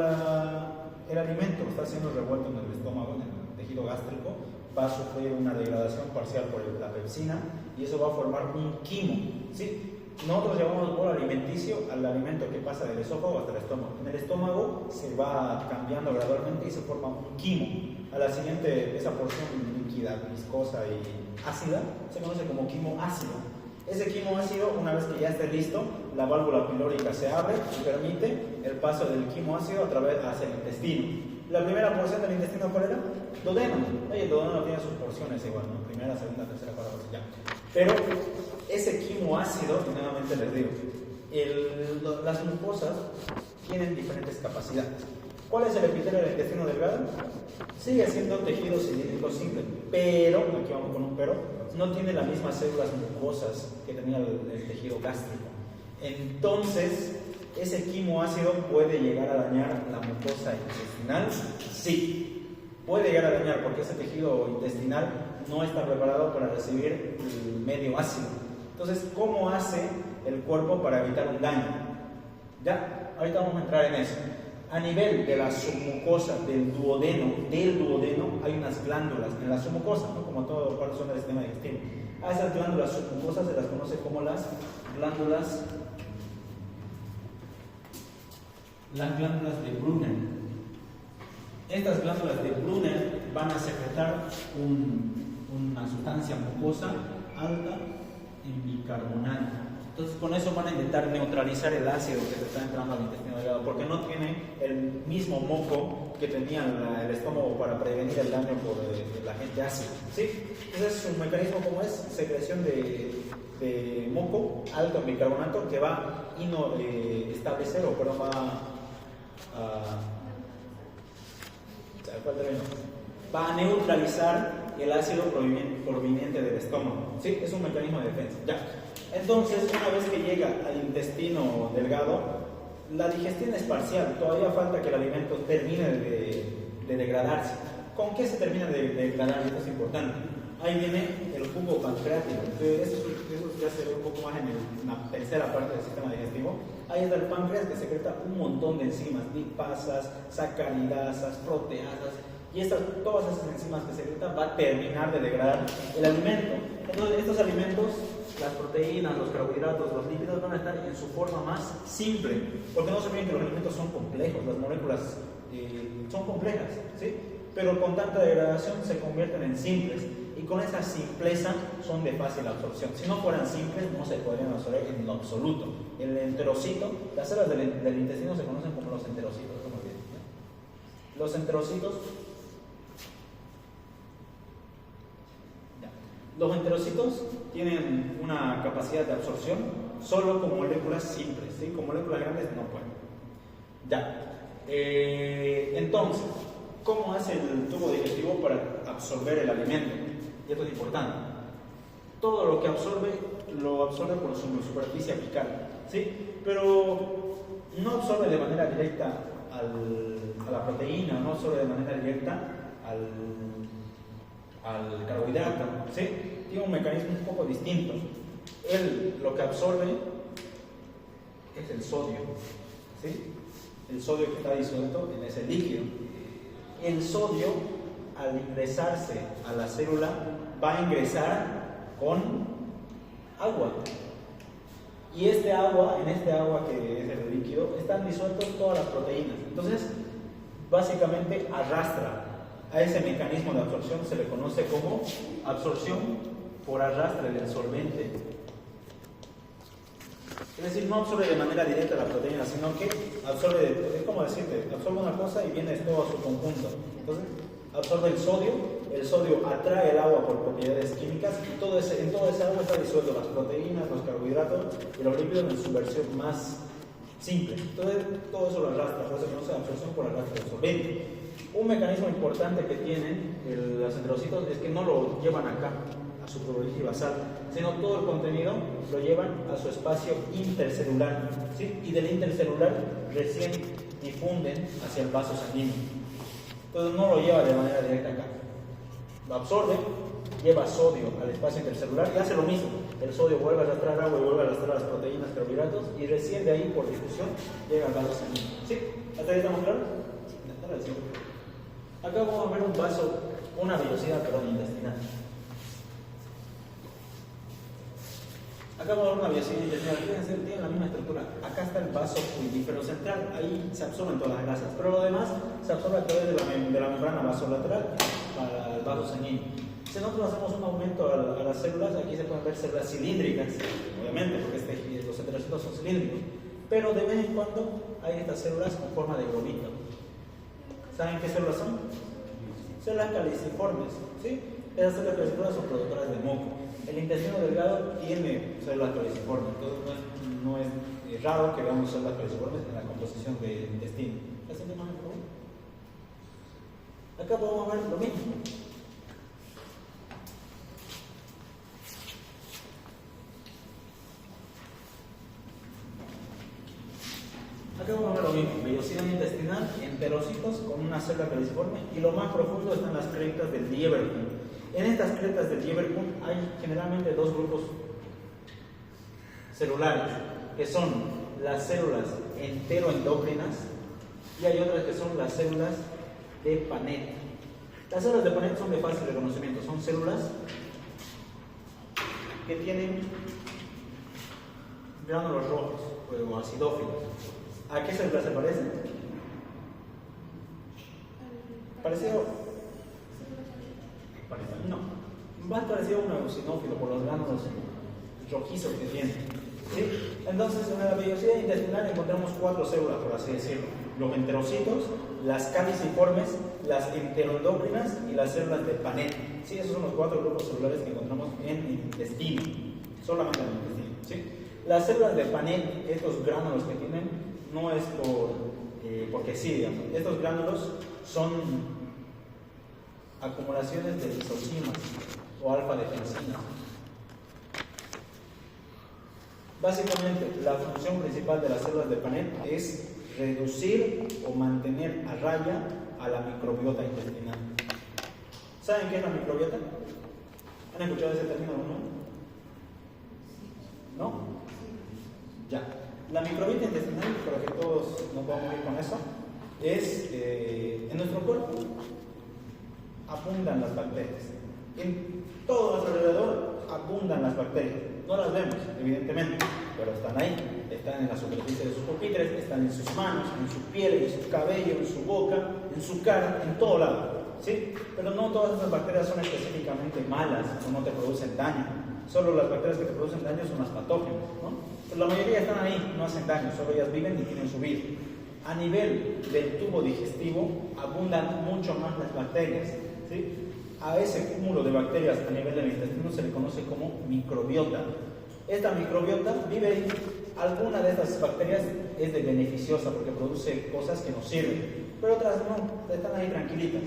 el alimento está siendo revuelto en el estómago, en el tejido gástrico, va a sufrir una degradación parcial por la pepsina y eso va a formar un quimo, ¿sí? Nosotros llamamos bolo alimenticio al alimento que pasa del esófago hasta el estómago. En el estómago se va cambiando gradualmente y se forma un quimo. A la siguiente, esa porción líquida, viscosa y ácida se conoce como quimo ácido. Ese quimo ácido, una vez que ya esté listo, la válvula pilórica se abre y permite el paso del quimo ácido hacia el intestino. La primera porción del intestino, ¿cuál era? Duodeno. Oye, el duodeno tiene sus porciones igual, ¿no? Primera, segunda, tercera, cuarta, ya. Pero ese quimo ácido, y nuevamente les digo, las mucosas tienen diferentes capacidades. ¿Cuál es el epitelio del intestino delgado? Sigue siendo tejido cilíndrico simple, pero, aquí vamos con un pero, no tiene las mismas células mucosas que tenía el tejido gástrico. Entonces, ¿ese quimo ácido puede llegar a dañar la mucosa intestinal? Sí, puede llegar a dañar porque ese tejido intestinal no está preparado para recibir el medio ácido. Entonces, ¿cómo hace el cuerpo para evitar un daño? Ya, ahorita vamos a entrar en eso. A nivel de la submucosa del duodeno, hay unas glándulas en la submucosa, ¿no? Como todo cuál son el sistema digestivo. A esas glándulas submucosas se las conoce como las glándulas de Brunner. Estas glándulas de Brunner van a secretar una sustancia mucosa alta en bicarbonato. Entonces con eso van a intentar neutralizar el ácido que se está entrando al intestino delgado, porque no tiene el mismo moco que tenía el estómago para prevenir el daño por el agente ácido, ¿sí? Entonces su mecanismo como es secreción de moco alto en bicarbonato que va a establecer o perdón, va a neutralizar el ácido proveniente del estómago, ¿sí? Es un mecanismo de defensa, ya. Entonces, una vez que llega al intestino delgado, la digestión es parcial, todavía falta que el alimento termine de degradarse. ¿Con qué se termina de degradar? Esto es importante. Ahí viene el jugo pancreático. Eso ya se ve un poco más en la tercera parte del sistema digestivo. Ahí está el páncreas que secreta un montón de enzimas, lipasas, sacaridasas, proteasas. Y todas esas enzimas que secreta va a terminar de degradar el alimento. Entonces, estos alimentos, las proteínas, los carbohidratos, los lípidos van a estar en su forma más simple, porque no se olviden que los alimentos son complejos, las moléculas son complejas, ¿sí? Pero con tanta degradación se convierten en simples, y con esa simpleza son de fácil absorción. Si no fueran simples, no se podrían absorber en lo absoluto. El enterocito, las células del intestino se conocen como los enterocitos, ¿no? Los enterocitos. Los enterocitos tienen una capacidad de absorción solo con moléculas simples, ¿sí? Con moléculas grandes no pueden. Ya. Entonces, ¿cómo hace el tubo digestivo para absorber el alimento? Y esto es importante. Todo lo que absorbe, lo absorbe por su superficie apical, ¿sí? Pero no absorbe de manera directa a la proteína, no absorbe de manera directa al carbohidrato, ¿sí? Tiene un mecanismo un poco distinto. Él lo que absorbe es el sodio, ¿sí? El sodio que está disuelto en ese líquido. El sodio, al ingresarse a la célula, va a ingresar con agua. Y en este agua que es el líquido, están disueltos todas las proteínas. Entonces, básicamente arrastra. A ese mecanismo de absorción se le conoce como absorción por arrastre del solvente. Es decir, no absorbe de manera directa la proteína, sino que absorbe, es como decirte, absorbe una cosa y viene todo a su conjunto. Entonces, absorbe el sodio atrae el agua por propiedades químicas y en todo ese agua está disuelto las proteínas, los carbohidratos y los lípidos en su versión más simple. Entonces, todo eso lo arrastra, por eso se conoce absorción por arrastre del solvente. Un mecanismo importante que tienen los enterocitos es que no lo llevan acá, a su superficie basal, sino todo el contenido lo llevan a su espacio intercelular, ¿sí? Y del intercelular recién difunden hacia el vaso sanguíneo. Entonces no lo lleva de manera directa acá. Lo absorbe, lleva sodio al espacio intercelular y hace lo mismo. El sodio vuelve a arrastrar agua y vuelve a arrastrar las proteínas, carbohidratos y recién de ahí, por difusión, llega al vaso sanguíneo. ¿Sí? ¿Hasta ahí estamos claros? Sí. Acá vamos a ver una vellosidad intestinal. Acá vamos a ver una vellosidad intestinal. Fíjense, tiene la misma estructura. Acá está el vaso fluidífero central, ahí se absorben todas las grasas, pero lo demás se absorbe a través de la membrana vasolateral para el vaso sanguíneo. Si nosotros hacemos un aumento a las células, aquí se pueden ver células cilíndricas, obviamente, porque los enterocitos son cilíndricos, pero de vez en cuando hay estas células con forma de globito. ¿Saben qué células son? Células caliciformes, ¿sí? Esas células caliciformes son productoras de moco. El intestino delgado tiene células caliciformes, entonces no es raro que veamos células caliciformes en la composición del intestino. ¿La siguiente imagen, por favor? Acá podemos ver lo mismo. Acá vamos a ver lo mismo, vellosidad intestinal, enterocitos con una célula caliciforme y lo más profundo están las criptas del Lieberkühn. En estas criptas del Lieberkühn hay generalmente dos grupos celulares, que son las células enteroendocrinas Y hay otras que son las células de Paneth. Las células de Paneth son de fácil reconocimiento, son células que tienen gránulos rojos o acidófilos. ¿A qué células se parecen? Parecido. No, más parecido a un eosinófilo por los gránulos rojizos que tiene. ¿Sí? Entonces, en la vellosidad intestinal encontramos 4 células, por así decirlo: los enterocitos, las caliciformes, las enteroendocrinas y las células de Paneth. ¿Sí? Esos son los 4 grupos celulares que encontramos en el intestino, solamente en el intestino. ¿Sí? Las células de Paneth, estos gránulos que tienen, no es porque sí, digamos. Estos gránulos son acumulaciones de lisocimas o alfa-defensinas. Básicamente, la función principal de las células de Paneth es reducir o mantener a raya a la microbiota intestinal. ¿Saben qué es la microbiota? ¿Han escuchado ese término alguna vez? ¿No? Ya. La microbiota intestinal, para que todos nos podamos ir con eso, es en nuestro cuerpo abundan las bacterias. En todo nuestro alrededor abundan las bacterias. No las vemos, evidentemente, pero están ahí. Están en la superficie de sus pupitres, están en sus manos, en su piel, en su cabello, en su boca, en su cara, en todo lado. ¿Sí? Pero no todas esas bacterias son específicamente malas o no te producen daño. Solo las bacterias que te producen daño son las patógenas, ¿no? Pero la mayoría están ahí, no hacen daño, solo ellas viven y tienen su vida. A nivel del tubo digestivo abundan mucho más las bacterias. ¿Sí? A ese cúmulo de bacterias a nivel del intestino se le conoce como microbiota. Esta microbiota vive ahí. Alguna de estas bacterias es de beneficiosa porque produce cosas que nos sirven, pero otras no, están ahí tranquilitas.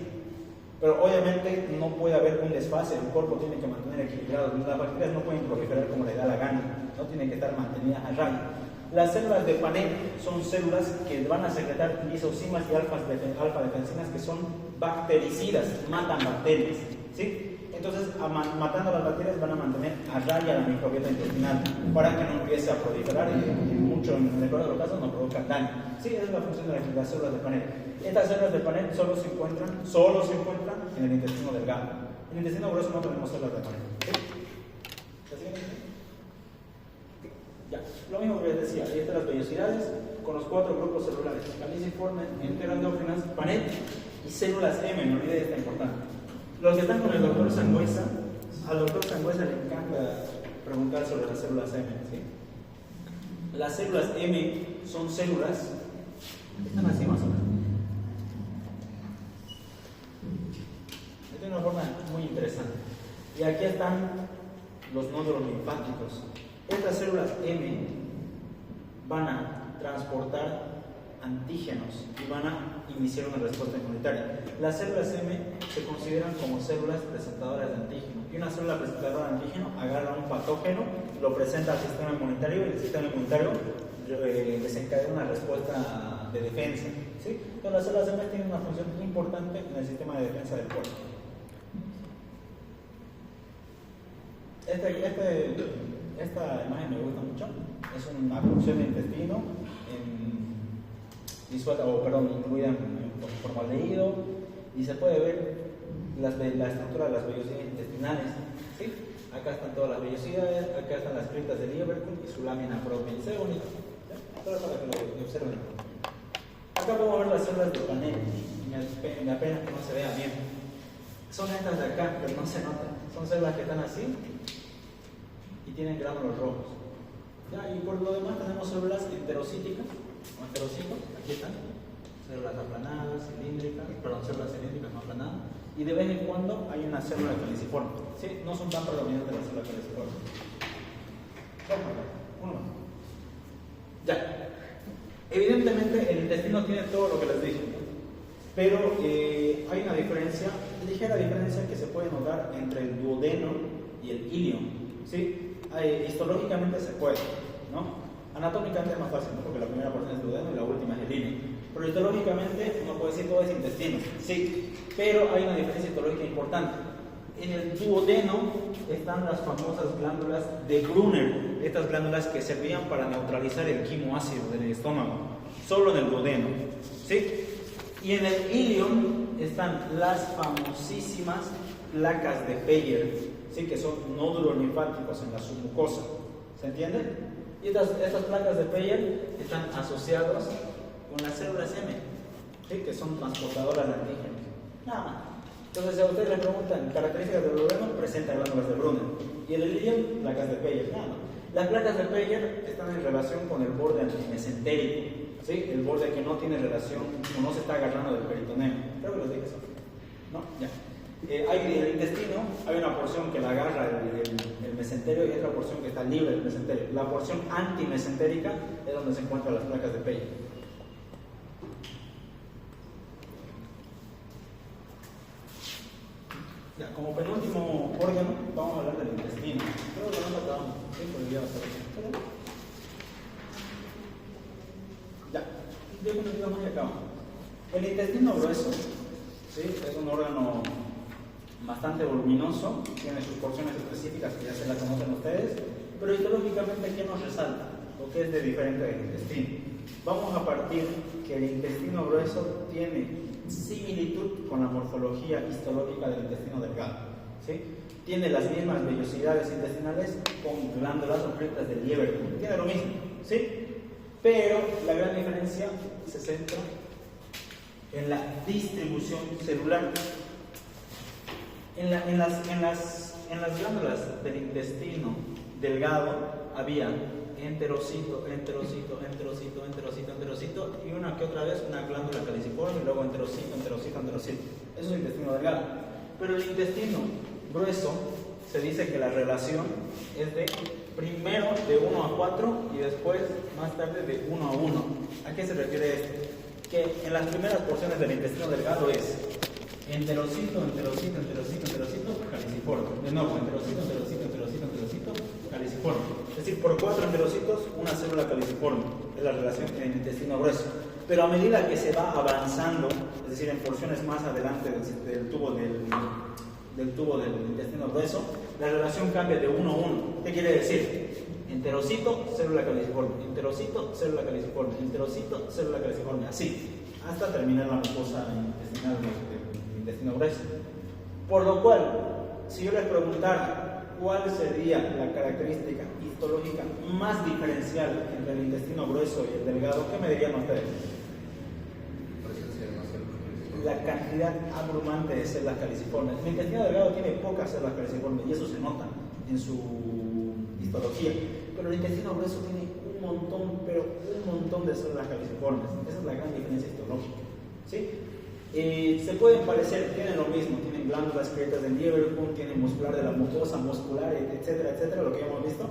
Pero obviamente no puede haber un desfase, el cuerpo tiene que mantener equilibrado. Las bacterias no pueden proliferar como le da la gana, no tienen que estar mantenidas a raya. Las células de Paneth son células que van a secretar lisocimas y alfa-defensinas que son bactericidas, matan bacterias. ¿Sí? Entonces, matando a las bacterias van a mantener a raya la microbiota intestinal para que no empiece a proliferar y mucho, en el peor de los casos, no provocan daño. Sí, esa es la función de las células de Paneth. Estas células de Paneth solo se encuentran en el intestino delgado. En el intestino grueso no tenemos células de Paneth. ¿Sí? Ya, lo mismo que les decía, ahí están las vellosidades con los 4 grupos celulares: caliciformes, enteroendocrinas, Paneth y células M, no olvides esta importante. Los que están con el doctor Sangüesa, al doctor Sangüesa le encanta preguntar sobre las células M. ¿Sí? Las células M son células que están así más o menos. De una forma muy interesante. Y aquí están los nódulos linfáticos. Estas células M van a transportar antígenos y van a iniciar una respuesta inmunitaria. Las células M se consideran como células presentadoras de antígeno. Y una célula presentadora de antígeno agarra un patógeno, lo presenta al sistema inmunitario y el sistema inmunitario desencadena una respuesta de defensa. ¿Sí? Entonces las células M tienen una función importante en el sistema de defensa del cuerpo. Esta imagen me gusta mucho. Es una cocción de intestino incluida en formaldehído, y se puede ver la estructura de las vellosidades intestinales. ¿Sí? Acá están todas las vellosidades, acá están las criptas de Lieberkühn y su lámina propia. ¿Se ve bonito? ¿Sí? Solo para que lo observen. Acá podemos ver las células de Paneth. Me apena que no se vea bien. Son estas de acá, pero no se notan. Son células que están así y tienen gránulos rojos. ¿Ya? Y por lo demás tenemos células enterocíticas o enterocitos, aquí están, células aplanadas, células cilíndricas no aplanadas, y de vez en cuando hay una célula caliciforme. ¿Sí? No son tan predominantes las células caliciformes. Uno más. Ya. Evidentemente el intestino tiene todo lo que les dije, ¿no? Pero hay una diferencia, ligera diferencia que se puede notar entre el duodeno y el ilion. ¿Sí? Histológicamente se puede, ¿no? Anatómicamente es más fácil, ¿no? Porque la primera porción es el duodeno y la última es el ilion. Pero histológicamente uno puede decir todo es intestino, sí, pero hay una diferencia histológica importante. En el duodeno están las famosas glándulas de Brunner, estas glándulas que servían para neutralizar el quimo ácido del estómago, solo en el duodeno. ¿sí? Y en el ilion están las famosísimas placas de Peyer, ¿sí? Que son nódulos linfáticos en la submucosa, ¿se entiende? Y estas placas de Peyer están asociadas con las células M, ¿sí? Que son transportadoras de antígenos, nada más. Entonces, si a ustedes le preguntan características del orégano, presenta glándulas de Brunner. Y el ilion, placas de Peyer, nada más. Las placas de Peyer están en relación con el borde antimesentérico, ¿sí? El borde que no tiene relación o no se está agarrando del peritoneo. Creo que los dije eso. ¿No? Ya. Hay el intestino, hay una porción que la agarra el mesenterio y otra porción que está libre del mesenterio. La porción antimesentérica es donde se encuentran las placas de Peyer. Ya, como penúltimo órgano, vamos a hablar del intestino. Creo que no lo acabamos. Sí, porque ya va a estar bien. Ya, 10 minutos más y acabamos. El intestino grueso, ¿sí? Es un órgano bastante voluminoso, tiene sus porciones específicas que ya se las conocen ustedes, pero histológicamente, ¿qué nos resalta? ¿O qué es de diferente del intestino? Vamos a partir que el intestino grueso tiene similitud con la morfología histológica del intestino delgado, ¿sí? Tiene las mismas vellosidades intestinales con glándulas o criptas del Lieberkühn, tiene lo mismo, ¿sí? Pero la gran diferencia se centra en la distribución celular. En las glándulas del intestino delgado había enterocito y una que otra vez una glándula caliciforme y luego enterocito. Eso es el intestino delgado. Pero el intestino grueso se dice que la relación es de primero de 1 a 4 y después más tarde de 1 a 1. ¿A qué se refiere esto? Que en las primeras porciones del intestino delgado es enterocito, caliciforme. De nuevo, enterocito, caliciforme. Es decir, por 4 enterocitos, una célula caliciforme. Es la relación en el intestino grueso. Pero a medida que se va avanzando, es decir, en porciones más adelante del tubo del intestino grueso, la relación cambia de 1 a 1. ¿Qué quiere decir? Enterocito, célula caliciforme. Enterocito, célula caliciforme. Enterocito, célula caliciforme. Así, hasta terminar la mucosa intestinal del intestino grueso. Por lo cual, si yo les preguntara cuál sería la característica histológica más diferencial entre el intestino grueso y el delgado, ¿qué me dirían ustedes? La cantidad abrumante de células caliciformes. El intestino delgado tiene pocas células caliciformes y eso se nota en su histología, pero el intestino grueso tiene un montón de células caliciformes. Esa es la gran diferencia histológica, ¿sí? Se pueden parecer, tienen lo mismo, tienen glándulas secretas del Lieberkühn, tienen muscular de la mucosa, muscular, etcétera, lo que ya hemos visto,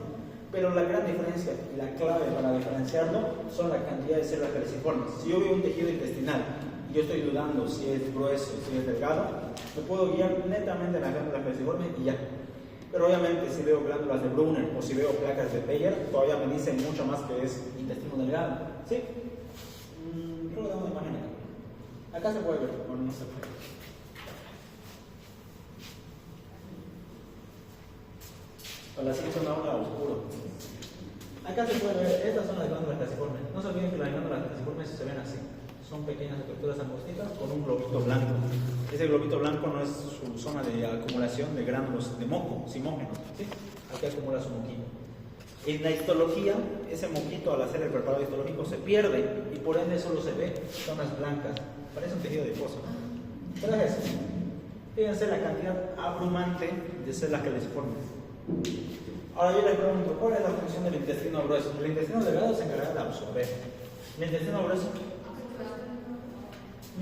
pero la gran diferencia y la clave para diferenciarlo son la cantidad de células caliciformes. Si yo veo un tejido intestinal y yo estoy dudando si es grueso, si es delgado, me puedo guiar netamente en las glándulas caliciformes y ya. Pero obviamente si veo glándulas de Brunner o si veo placas de Peyer, todavía me dicen mucho más que es intestino delgado, ¿sí? Creo que damos de imagen acá. Acá se puede ver, o no se puede. Para las 5 son ahora oscuro. Acá se puede ver, estas son las glándulas caliciformes. No se olviden que las glándulas caliciformes se ven así. Son pequeñas estructuras angostitas con un globito blanco. Ese globito blanco no es su zona de acumulación de gránulos de moco, simógenos, ¿sí? Aquí acumula su moquito. En la histología, ese moquito al hacer el preparado histológico se pierde y por ende solo se ve zonas blancas. Parece un tejido difuso, ¿no? Pero es eso. Fíjense la cantidad abrumante de células caliciformes. Ahora yo les pregunto, ¿cuál es la función del intestino grueso? El intestino delgado se encarga de absorber. El intestino grueso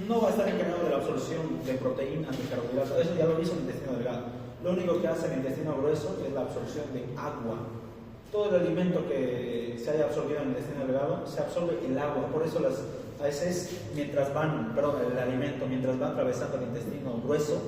no va a estar encargado de la absorción de proteínas, de carbohidratos. Eso ya lo hizo el intestino delgado. Lo único que hace el intestino grueso es la absorción de agua. Todo el alimento que se haya absorbido en el intestino delgado se absorbe el agua. Por eso a veces mientras va atravesando el intestino grueso,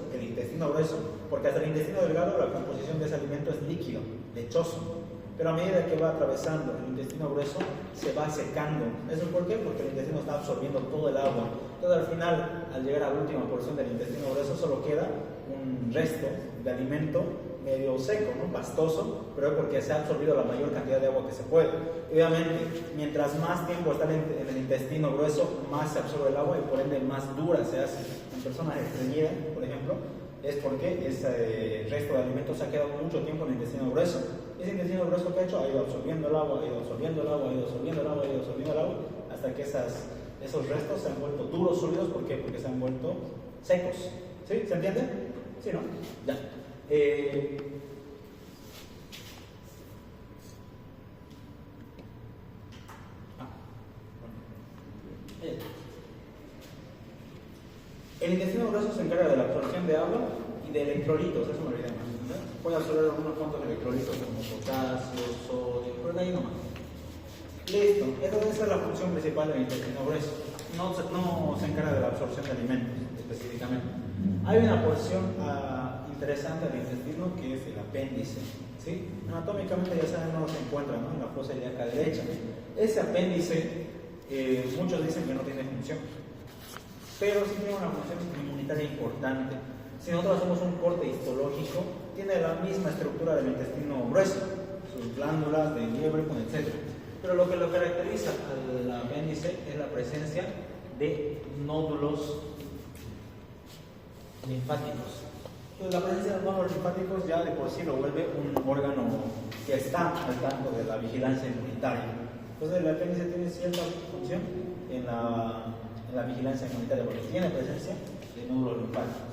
porque hasta el intestino delgado la composición de ese alimento es líquido, lechoso. Pero a medida que va atravesando el intestino grueso, se va secando. ¿Eso por qué? Porque el intestino está absorbiendo todo el agua. Entonces al final, al llegar a la última porción del intestino grueso, solo queda un resto de alimento medio seco, ¿no? Pastoso, pero es porque se ha absorbido la mayor cantidad de agua que se puede. Obviamente, mientras más tiempo está en el intestino grueso, más se absorbe el agua y por ende más dura se hace. En personas estreñidas, por ejemplo, es porque ese resto de alimentos se ha quedado mucho tiempo en el intestino grueso. Ese intestino grueso que ha hecho ha ido absorbiendo el agua, ha ido absorbiendo el agua, ha ido absorbiendo el agua, ha ido absorbiendo el agua, hasta que esos restos se han vuelto duros, sólidos. ¿Por qué? Porque se han vuelto secos. ¿Sí? ¿Se entiende? ¿Sí, no? Ya. El intestino grueso se encarga de la absorción de agua y de electrolitos, eso me olvidé más. Puede absorber unos cuantos electrolitos como potasio, sodio, por ahí nomás. Listo, esa es la función principal del intestino grueso. No se encarga de la absorción de alimentos específicamente. Hay una porción interesante del intestino que es el apéndice. ¿Sí? Anatómicamente ya saben dónde se encuentra, ¿no? En la fosa ilíaca derecha. Ese apéndice, muchos dicen que no tiene función, pero sí tiene una función inmunitaria importante. Si nosotros hacemos un corte histológico, tiene la misma estructura del intestino grueso, sus glándulas de Lieberkühn, etc. Pero lo que lo caracteriza al apéndice es la presencia de nódulos linfáticos. Entonces, la presencia de nódulos linfáticos ya de por sí lo vuelve un órgano que está al tanto de la vigilancia inmunitaria. Entonces, el apéndice tiene cierta función en la vigilancia inmunitaria porque tiene presencia de nódulos linfáticos.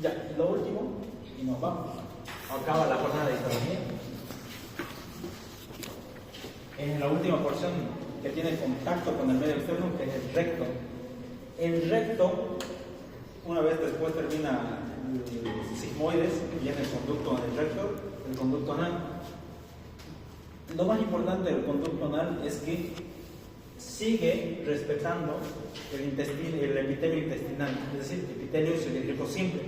Ya, y lo último, y nos vamos. Acaba la jornada de histología. En la última porción que tiene contacto con el medio externo, que es el recto. El recto, una vez después termina el sigmoides, viene el conducto en el recto, el conducto anal. Lo más importante del conducto anal es que sigue respetando el epitelio intestinal, es decir, epitelio cilíndrico simple,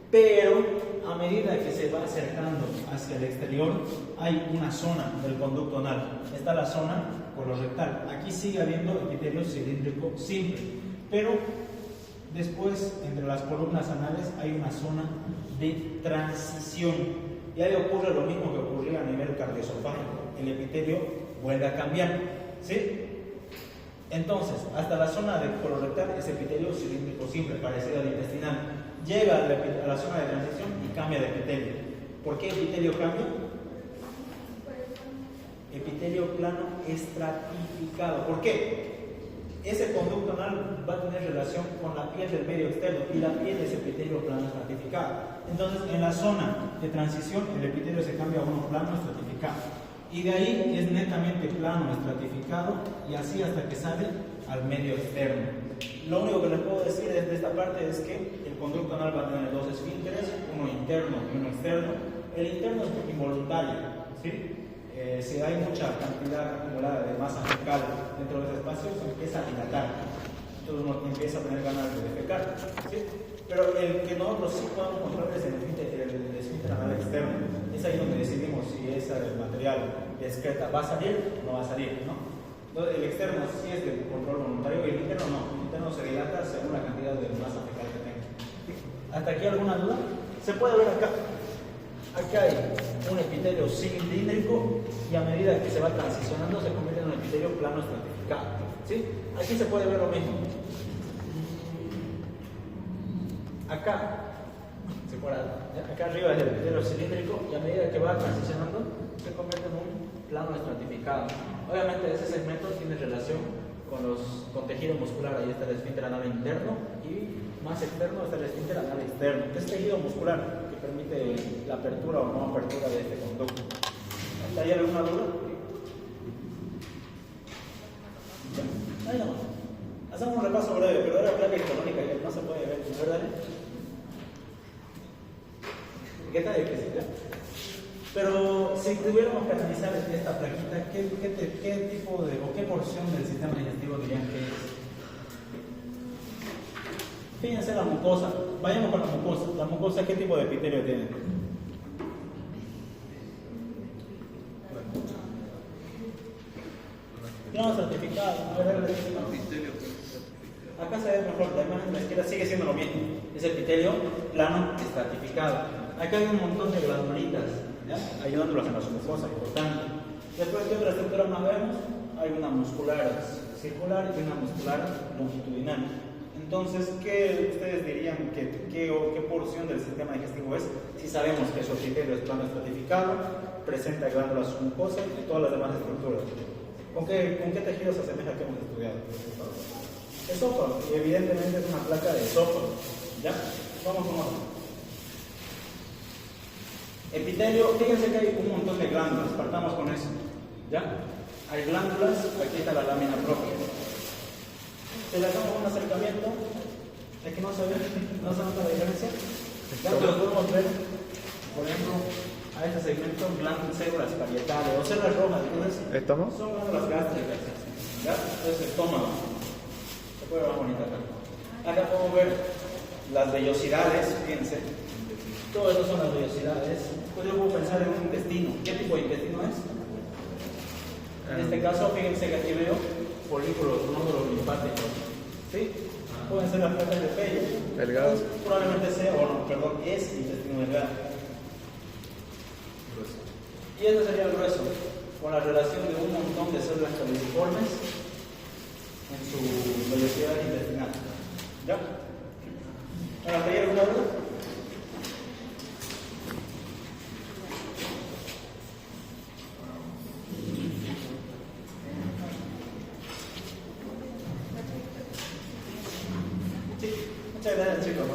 pero a medida que se va acercando hacia el exterior hay una zona del conducto anal. Está la zona colorectal. Aquí sigue habiendo epitelio cilíndrico simple, pero después entre las columnas anales hay una zona de transición y ahí ocurre lo mismo que ocurría a nivel cardioesofágico. El epitelio vuelve a cambiar, ¿sí? Entonces, hasta la zona de colorectal es epitelio cilíndrico simple, parecido al intestinal. Llega a la zona de transición y cambia de epitelio. ¿Por qué epitelio cambia? Epitelio plano estratificado. ¿Por qué? Ese conducto anal va a tener relación con la piel del medio externo y la piel es epitelio plano estratificado. Entonces, en la zona de transición, el epitelio se cambia a uno plano estratificado. Y de ahí es netamente plano estratificado y así hasta que sale al medio externo. Lo único que les puedo decir de esta parte es que el conducto anal va a tener dos esfínteres, uno interno y uno externo. El interno es involuntario, ¿sí? Si hay mucha cantidad acumulada de masa fecal dentro de ese espacio, se empieza a dilatar. Entonces uno empieza a tener ganas de defecar, ¿sí? Pero el que nosotros sí podemos controlar es el esfínter anal externo. Es ahí donde decidimos si ese material de excreta va a salir o no va a salir, ¿no? Entonces, el externo sí es de control voluntario y el interno no. El interno se dilata según la cantidad de masa fecal que tenga. ¿Hasta aquí alguna duda? Se puede ver acá. Acá hay un epitelio cilíndrico y a medida que se va transicionando se convierte en un epitelio plano estratificado, ¿sí? Aquí se puede ver lo mismo. Acá arriba es el epitelio cilíndrico y a medida que va transicionando se convierte en un plano estratificado. Obviamente ese segmento tiene relación con tejido muscular. Ahí está el esfínter anal interno y más externo está el esfínter anal externo, que es tejido muscular que permite la apertura o no apertura de este conducto. ¿Hay alguna duda? Ahí no. Hacemos un repaso breve, pero era placa histológica y no se puede ver, ¿verdad? ¿Qué está difícil? Pero si tuviéramos que analizar esta plaquita, ¿qué tipo de o qué porción del sistema digestivo dirían que es? Fíjense la mucosa. Vayamos con la mucosa. La mucosa, ¿qué tipo de epitelio tiene? Plano estratificado. A ver, acá se ve mejor. La imagen de la izquierda sigue siendo lo mismo. Es epitelio plano estratificado. Acá hay un montón de glandulitas, ¿ya? Ayudándolas en la mucosa, importante. Después, ¿qué otra estructura más vemos? Hay una muscular circular y una muscular longitudinal. Entonces, ¿qué ustedes dirían qué porción del sistema digestivo es? Si sabemos que su epitelio es plano estratificado, presenta glándulas mucosas y todas las demás estructuras. ¿Con qué tejido se asemeja que hemos estudiado? Esófago, y evidentemente es una placa de esófago. ¿Ya? Vamos con otro. Epitelio, fíjense que hay un montón de glándulas, partamos con eso. ¿Ya? Hay glándulas, aquí está la lámina propia. Si le hacemos un acercamiento, es que no se ve, no se nota la diferencia. Ya lo podemos ver, por ejemplo, a este segmento, células parietales o células rojas. ¿Estamos? Son glándulas gástricas. ¿Ya? Es estómago. Se puede ver bonito acá. Acá podemos ver las vellosidades, fíjense. Todo eso son las vellosidades. Pues yo puedo pensar en un intestino. ¿Qué tipo de intestino es? En este caso, fíjense que aquí veo folículos, nódulos linfáticos. ¿Sí? Pueden ser las placas de pello. Delgado. Probablemente sea, es intestino delgado. Y este sería el grueso, con la relación de un montón de células caliciformes en su velocidad intestinal. ¿Ya? ¿Para pedir alguna duda? Sí, muchas gracias chicos.